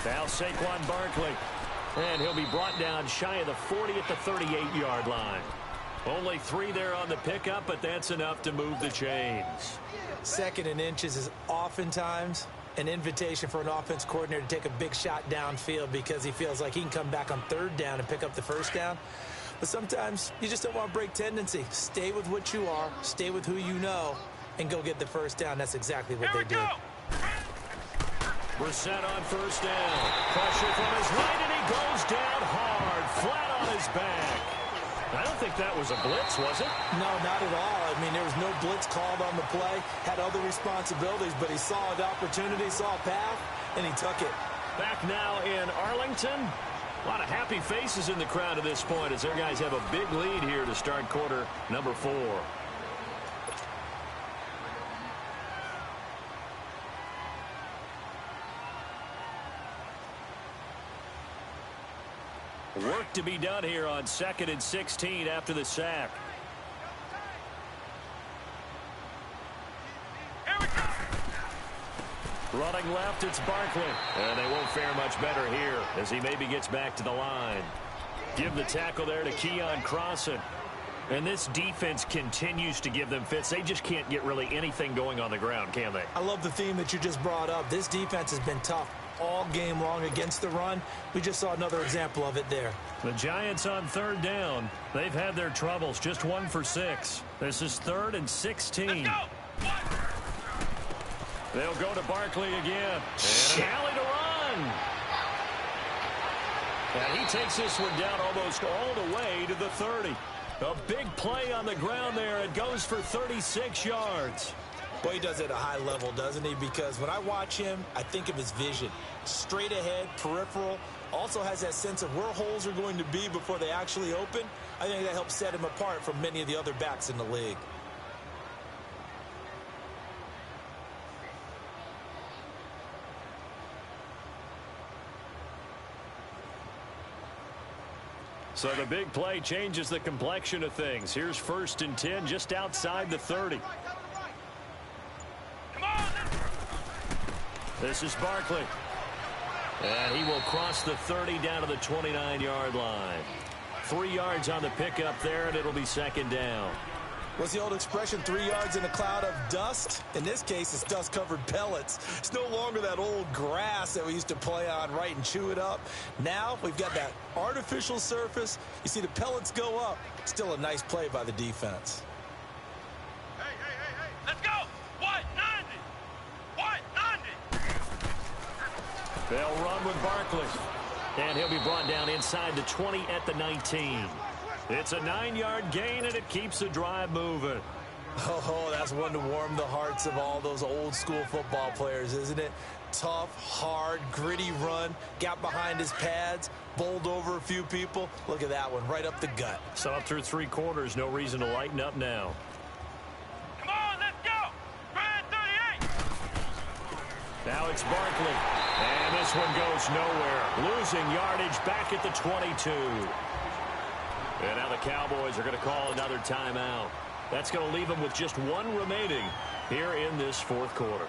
Now Saquon Barkley. And he'll be brought down shy of the 40 at the 38-yard line. Only 3 there on the pickup, but that's enough to move the chains. 2nd and inches is oftentimes an invitation for an offense coordinator to take a big shot downfield because he feels like he can come back on 3rd down and pick up the first down. But sometimes you just don't want to break tendency. Stay with what you are, stay with who you know, and go get the first down. That's exactly what they did. Brissett on first down. Pressure from his right, and he goes down hard, flat on his back. I don't think that was a blitz, was it? No, not at all. I mean, there was no blitz called on the play. Had other responsibilities, but he saw an opportunity, saw a path, and he took it. Back now in Arlington. A lot of happy faces in the crowd at this point as their guys have a big lead here to start quarter number 4. Work to be done here on 2nd and 16 after the sack. Here we go. Running left, it's Barkley. And they won't fare much better here as he maybe gets back to the line. Give the tackle there to Keon Crossan. And this defense continues to give them fits. They just can't get really anything going on the ground, can they? I love the theme that you just brought up. This defense has been tough all game long against the run. We just saw another example of it there. The Giants on 3rd down. They've had their troubles. Just 1 for 6. This is 3rd and 16. Let's go. They'll go to Barkley again. And an alley to run. And he takes this one down almost all the way to the 30. A big play on the ground there. It goes for 36 yards. Boy, he does it at a high level, doesn't he? Because when I watch him, I think of his vision. Straight ahead, peripheral. Also has that sense of where holes are going to be before they actually open. I think that helps set him apart from many of the other backs in the league. So the big play changes the complexion of things. Here's 1st and 10 just outside the 30. Come on. This is Barkley. And he will cross the 30 down to the 29-yard line. 3 yards on the pickup there, and it'll be 2nd down. What's the old expression, 3 yards in a cloud of dust? In this case, it's dust-covered pellets. It's no longer that old grass that we used to play on, right, and chew it up. Now we've got that artificial surface. You see the pellets go up. Still a nice play by the defense. Hey. Let's go. What? 90. What? 90. They'll run with Barkley. And he'll be brought down inside the 20 at the 19. It's a 9-yard gain, and it keeps the drive moving. Oh, that's one to warm the hearts of all those old-school football players, isn't it? Tough, hard, gritty run. Got behind his pads, bowled over a few people. Look at that one, right up the gut. So up through 3 quarters, no reason to lighten up now. Come on, let's go. Brand 38. Now it's Barkley. And this one goes nowhere. Losing yardage back at the 22. And now the Cowboys are going to call another timeout. That's going to leave them with just 1 remaining here in this 4th quarter.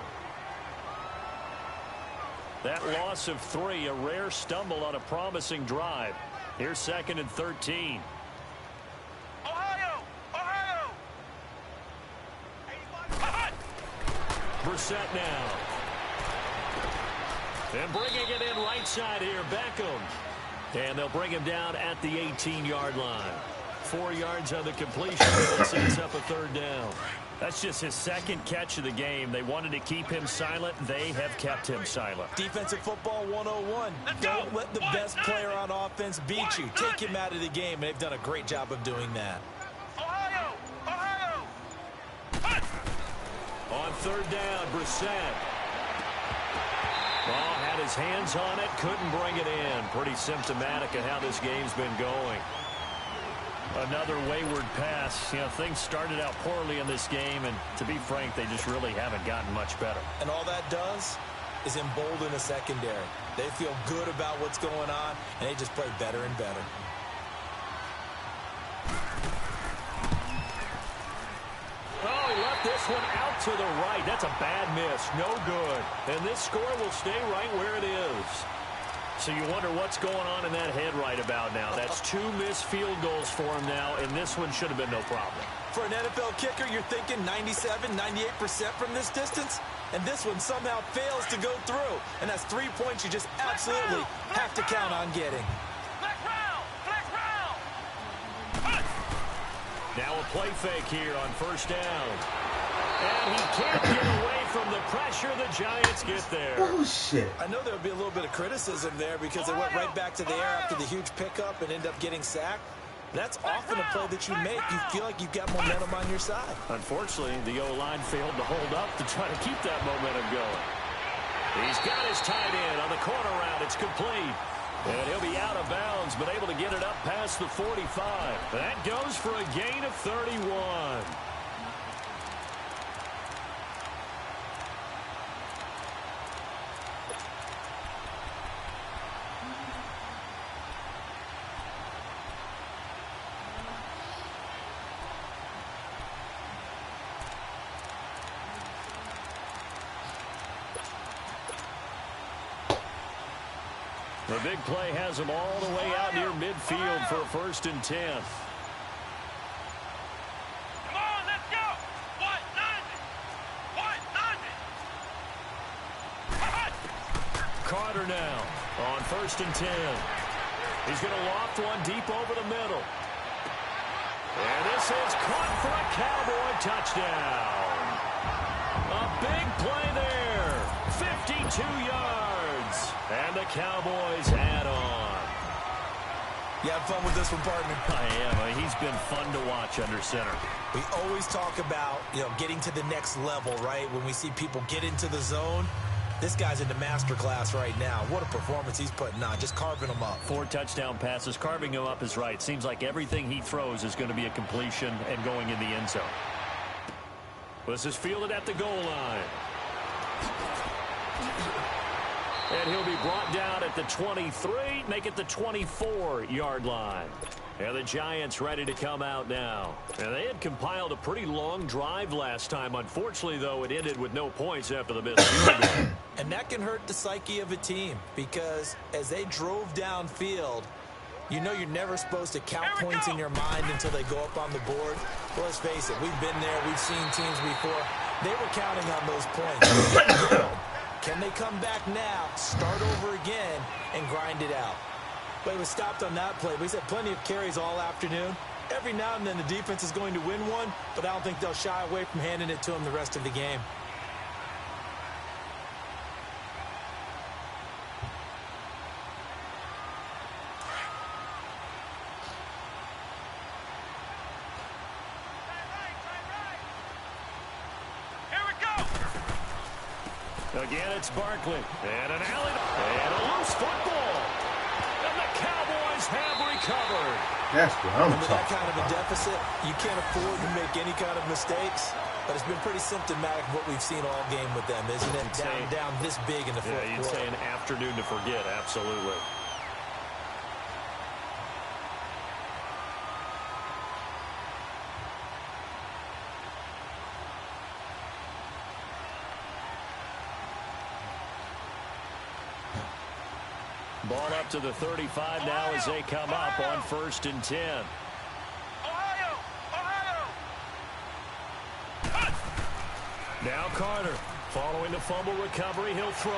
That loss of 3, a rare stumble on a promising drive. Here's 2nd and 13. Ohio. Brissett now. And bringing it in right side here, Beckham. And they'll bring him down at the 18-yard line. 4 yards on the completion. That sets up a 3rd down. That's just his 2nd catch of the game. They wanted to keep him silent. They have kept him silent. Defensive football 101. Don't let the best player on offense beat you. Take him out of the game, and they've done a great job of doing that. Ohio. On 3rd down, Brissett. Ball had his hands on it, couldn't bring it in. Pretty symptomatic of how this game's been going. Another wayward pass. You know, things started out poorly in this game, and to be frank, they just really haven't gotten much better. And all that does is embolden the secondary. They feel good about what's going on, and they just play better and better. Oh, he left this one out to the right. That's a bad miss. No good. And this score will stay right where it is. So you wonder what's going on in that head right about now. That's 2 missed field goals for him now, and this one should have been no problem. For an NFL kicker, you're thinking 97, 98% from this distance, and this one somehow fails to go through. And that's 3 points you just absolutely have to count on getting. Black round. Now a play fake here on 1st down. And he can't get away from the pressure. The Giants get there. Oh, shit. I know there would be a little bit of criticism there because they went right back to the air after the huge pickup and ended up getting sacked. That's often a play that you make. You feel like you've got momentum on your side. Unfortunately, the O-line failed to hold up to try to keep that momentum going. He's got his tight end on the corner route. It's complete. And he'll be out of bounds, but able to get it up past the 45. That goes for a gain of 31. The big play has them all the way out near midfield for 1st and 10. Come on, let's go. What does it? What does it? Carter now on 1st and 10. He's going to loft one deep over the middle. And this is caught for a Cowboy touchdown. A big play there. 52 yards. And the Cowboys add on. You have fun with this one, partner? I am. He's been fun to watch under center. We always talk about, getting to the next level, right? When we see people get into the zone. This guy's in the master class right now. What a performance he's putting on, just carving them up. 4 touchdown passes. Carving him up is right. Seems like everything he throws is going to be a completion and going in the end zone. This is fielded at the goal line. And he'll be brought down at the 23, make it the 24-yard line. And the Giants ready to come out now. And they had compiled a pretty long drive last time. Unfortunately, though, it ended with no points after the missed field goal. And that can hurt the psyche of a team because as they drove downfield, you're never supposed to count points in your mind until they go up on the board. Well, let's face it, we've been there. We've seen teams before. They were counting on those points. Can they come back now, start over again, and grind it out? But it was stopped on that play. We've had plenty of carries all afternoon. Every now and then the defense is going to win one, but I don't think they'll shy away from handing it to them the rest of the game. Here we go. Again, it's Barkley. And an alley. And a loose football. And the Cowboys have recovered. That's what I'm Under that talking kind of a about. deficit, you can't afford to make any kind of mistakes. But it's been pretty symptomatic of what we've seen all game with them, isn't it? Down this big in the fourth Yeah, you'd quarter. say an afternoon to forget. Absolutely. Ball up to the 35 now as they come up on 1st and 10. Ohio! Ohio! Now Carter. Following the fumble recovery, he'll throw.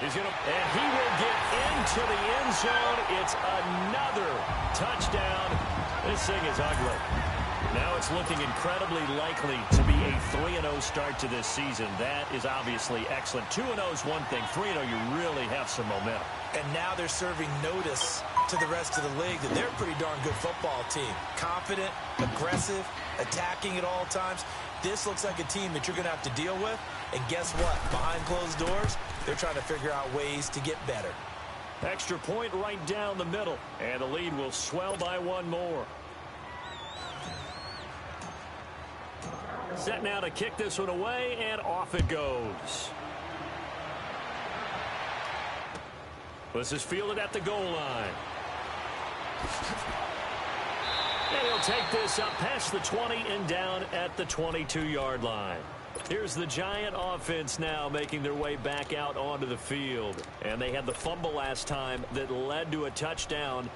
And he will get into the end zone. It's another touchdown. This thing is ugly. Now it's looking incredibly likely to be a 3-0 start to this season. That is obviously excellent. 2-0 is one thing. 3-0, you really have some momentum. And now they're serving notice to the rest of the league that they're a pretty darn good football team. Confident, aggressive, attacking at all times. This looks like a team that you're going to have to deal with. And guess what? Behind closed doors, they're trying to figure out ways to get better. Extra point right down the middle. And the lead will swell by one more. Set now to kick this one away, and off it goes. This is fielded at the goal line. And he'll take this up past the 20 and down at the 22-yard line. Here's the Giant offense now making their way back out onto the field. And they had the fumble last time that led to a touchdown.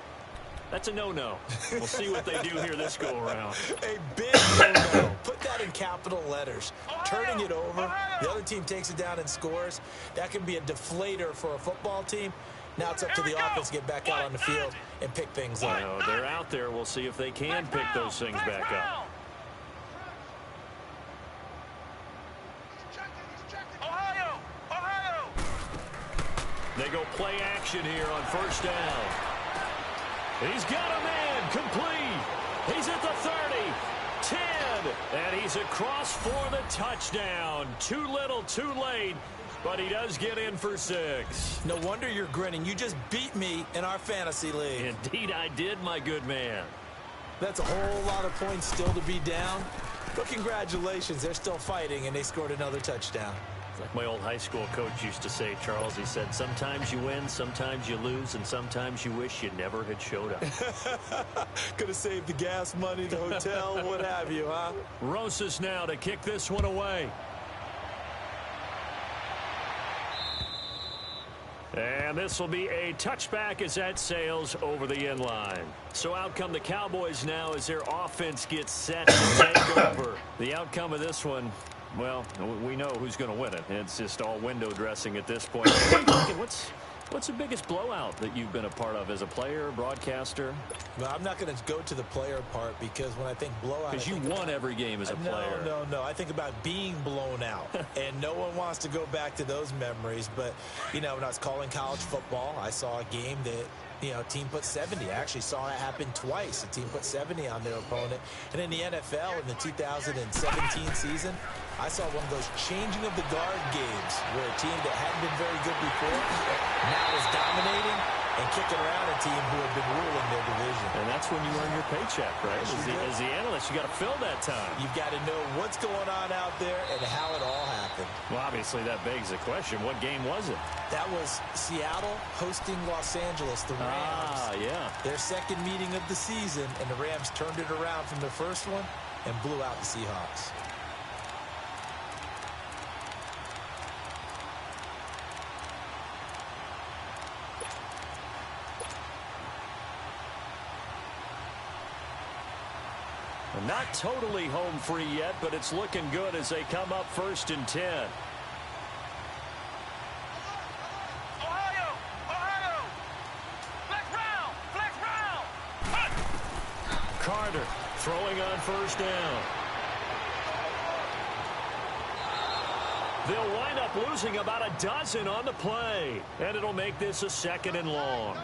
That's a no-no. We'll see what they do here this go-around. A big no-no. Put that in capital letters. Turning it over, the other team takes it down and scores. That can be a deflator for a football team. Now it's up to the offense to get back out on the field and pick things up. No, they're out there. We'll see if they can pick those things back up. Ohio! Ohio! They go play action here on first down. He's got a man complete. He's at the 30, 10, and he's across for the touchdown. Too little, too late, but he does get in for 6. No wonder you're grinning. You just beat me in our fantasy league. Indeed I did, my good man. That's a whole lot of points still to be down. But congratulations, they're still fighting, and they scored another touchdown. It's like my old high school coach used to say, Charles. He said, sometimes you win, sometimes you lose, and sometimes you wish you never had showed up. Could have saved the gas money, the hotel, what have you, huh? Rosas now to kick this one away. And this will be a touchback as that sails over the end line. So out come the Cowboys now as their offense gets set to take over. The outcome of this one, well, we know who's going to win it. It's just all window dressing at this point. What's the biggest blowout that you've been a part of as a player, broadcaster? Well, I'm not going to go to the player part because when I think blowout... Because you won every game as a player. No. I think about being blown out. And no one wants to go back to those memories. But, you know, when I was calling college football, I saw a game that, you know, a team put 70. I actually saw it happen twice. A team put 70 on their opponent. And in the NFL, in the 2017 season, I saw one of those changing of the guard games where a team that hadn't been very good before now is dominating and kicking around a team who had been ruling their division. And that's when you earn your paycheck, right? As the analyst, you got to fill that time. You've got to know what's going on out there and how it all happened. Well, obviously, that begs the question. What game was it? That was Seattle hosting Los Angeles, the Rams. Yeah. Their second meeting of the season, and the Rams turned it around from their first one and blew out the Seahawks. Not totally home free yet, but it's looking good as they come up 1st and 10. Ohio! Flex round! Carter throwing on 1st down. They'll wind up losing about a dozen on the play, and it'll make this a 2nd and long.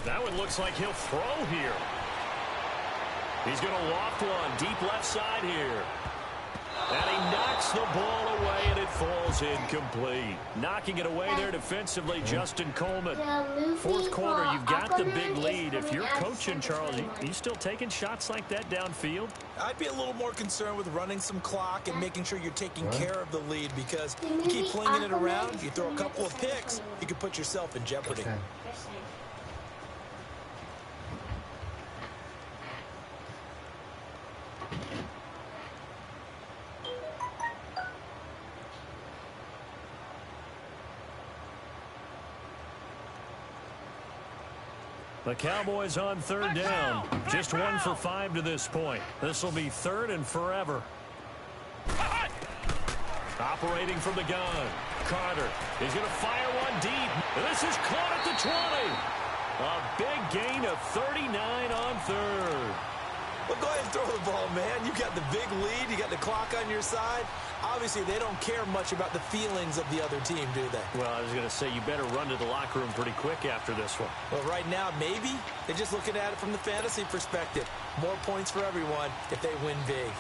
That one looks like he'll throw here. He's going to loft one deep left side here. And he knocks the ball away, and it falls incomplete. Knocking it away there defensively, Justin Coleman. 4th quarter, you've got the big lead. If you're coaching, Charles, you still taking shots like that downfield? I'd be a little more concerned with running some clock and making sure you're taking care of the lead because you keep flinging it around, you throw a couple of picks, you can put yourself in jeopardy. Okay. The Cowboys on 3rd down. Just 1 for 5 to this point. This will be 3rd and forever. Operating from the gun. Carter is going to fire one deep. This is caught at the 20. A big gain of 39 on 3rd. Well, go ahead and throw the ball, man. You got the big lead. You got the clock on your side. Obviously, they don't care much about the feelings of the other team, do they? Well, I was going to say, you better run to the locker room pretty quick after this one. Well, right now, maybe. They're just looking at it from the fantasy perspective. More points for everyone if they win big.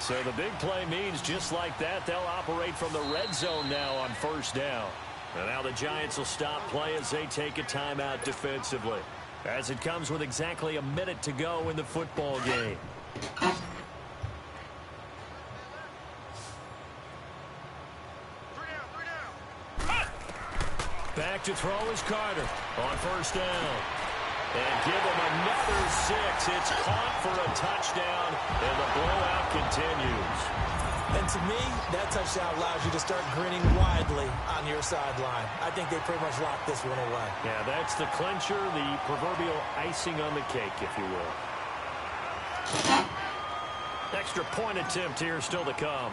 So the big play means just like that, they'll operate from the red zone now on 1st down. And now the Giants will stop play as they take a timeout defensively. As it comes with exactly a minute to go in the football game. Back to throw is Carter on 1st down. And give him another 6. It's caught for a touchdown, and the blowout continues. And to me, that touchdown allows you to start grinning widely on your sideline. I think they pretty much locked this one away. Yeah, that's the clincher, the proverbial icing on the cake, if you will. Extra point attempt here still to come.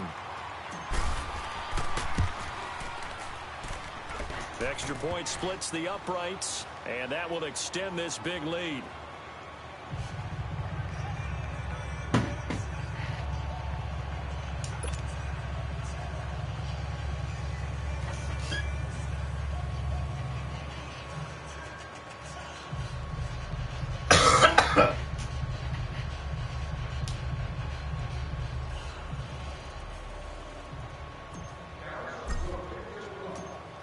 The extra point splits the uprights, and that will extend this big lead.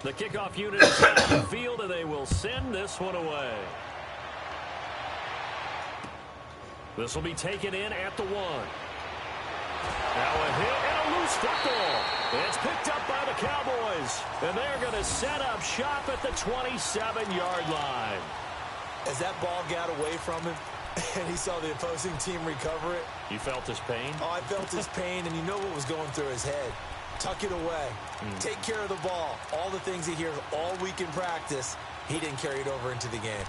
The kickoff unit is out of the field, and they will send this one away. This will be taken in at the 1. Now a hit and a loose football. It's picked up by the Cowboys, and they're going to set up shop at the 27-yard line. As that ball got away from him and he saw the opposing team recover it. You felt his pain? Oh, I felt his pain, and you know what was going through his head. Tuck it away. Take care of the ball. All the things he hears all week in practice, he didn't carry it over into the game.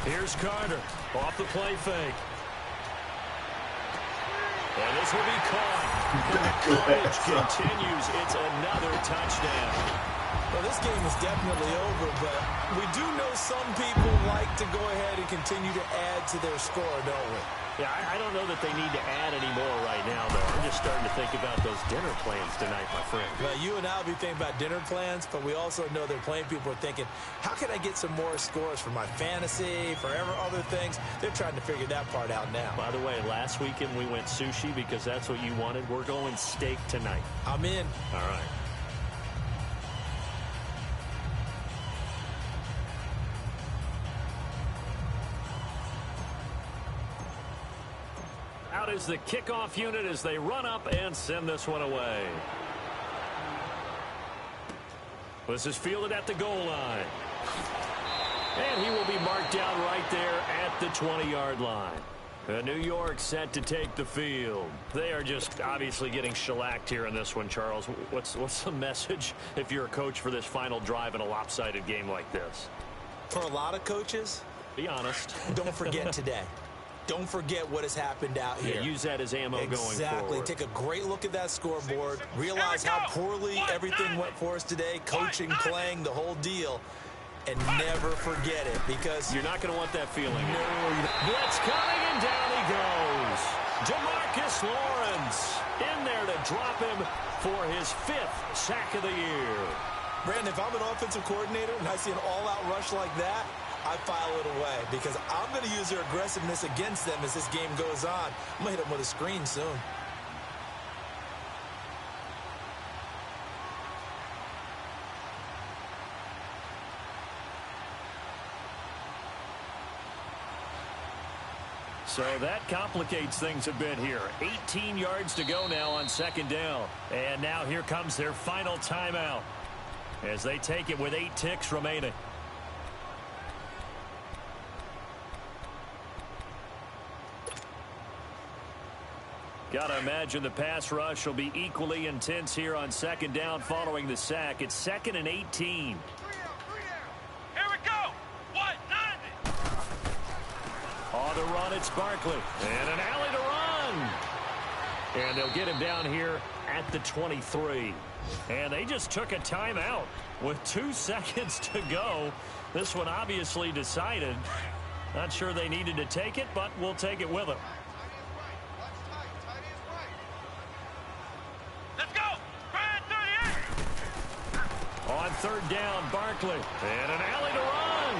Here's Carter off the play fake. And this will be caught. The carnage continues. It's another touchdown. Well, this game is definitely over, but we do know some people like to go ahead and continue to add to their score, don't we? Yeah, I don't know that they need to add any more right now, though. I'm just starting to think about those dinner plans tonight, my friend. Well, you and I will be thinking about dinner plans, but we also know their playing people are thinking, how can I get some more scores for my fantasy, for other things? They're trying to figure that part out now. By the way, last weekend we went sushi because that's what you wanted. We're going steak tonight. I'm in. All right. Out is the kickoff unit as they run up and send this one away. This is fielded at the goal line. And he will be marked down right there at the 20-yard line. New York set to take the field. They are just obviously getting shellacked here in this one, Charles. What's the message if you're a coach for this final drive in a lopsided game like this? For a lot of coaches, be honest. Don't forget today. Don't forget what has happened out here. Yeah, use that as ammo going forward. Exactly. Take a great look at that scoreboard. Realize how poorly everything went for us today. Coaching, playing, the whole deal. And never forget it, because you're not going to want that feeling. No. Blitz coming, and down he goes. DeMarcus Lawrence in there to drop him for his 5th sack of the year. Brandon, if I'm an offensive coordinator and I see an all-out rush like that, I file it away, because I'm going to use their aggressiveness against them as this game goes on. I'm going to hit them with a screen soon. So that complicates things a bit here. 18 yards to go now on second down. And now here comes their final timeout as they take it with 8 ticks remaining. Got to imagine the pass rush will be equally intense here on second down following the sack. It's 2nd and 18. Here we go. 190. On the run, it's Barkley. And an alley to run. And they'll get him down here at the 23. And they just took a timeout with 2 seconds to go. This one obviously decided. Not sure they needed to take it, but we'll take it with them. On third down, Barkley. And an alley to run.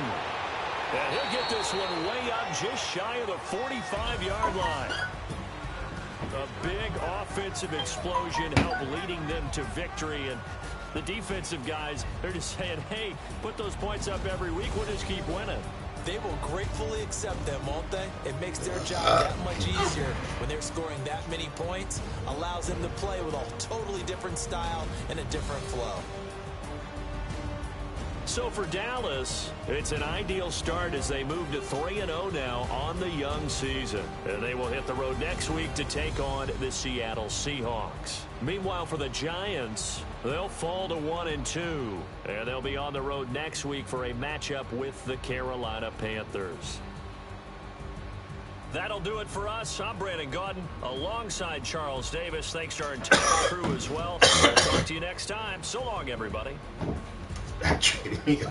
And he'll get this one way up just shy of the 45-yard line. A big offensive explosion helped leading them to victory. And the defensive guys, they're just saying, hey, put those points up every week. We'll just keep winning. They will gratefully accept them, won't they? It makes their job that much easier when they're scoring that many points. Allows them to play with a totally different style and a different flow. So for Dallas, it's an ideal start as they move to 3-0 now on the young season. And they will hit the road next week to take on the Seattle Seahawks. Meanwhile, for the Giants, they'll fall to 1-2. And they'll be on the road next week for a matchup with the Carolina Panthers. That'll do it for us. I'm Brandon Gaudin alongside Charles Davis. Thanks to our entire crew as well. I'll talk to you next time. So long, everybody. Trading me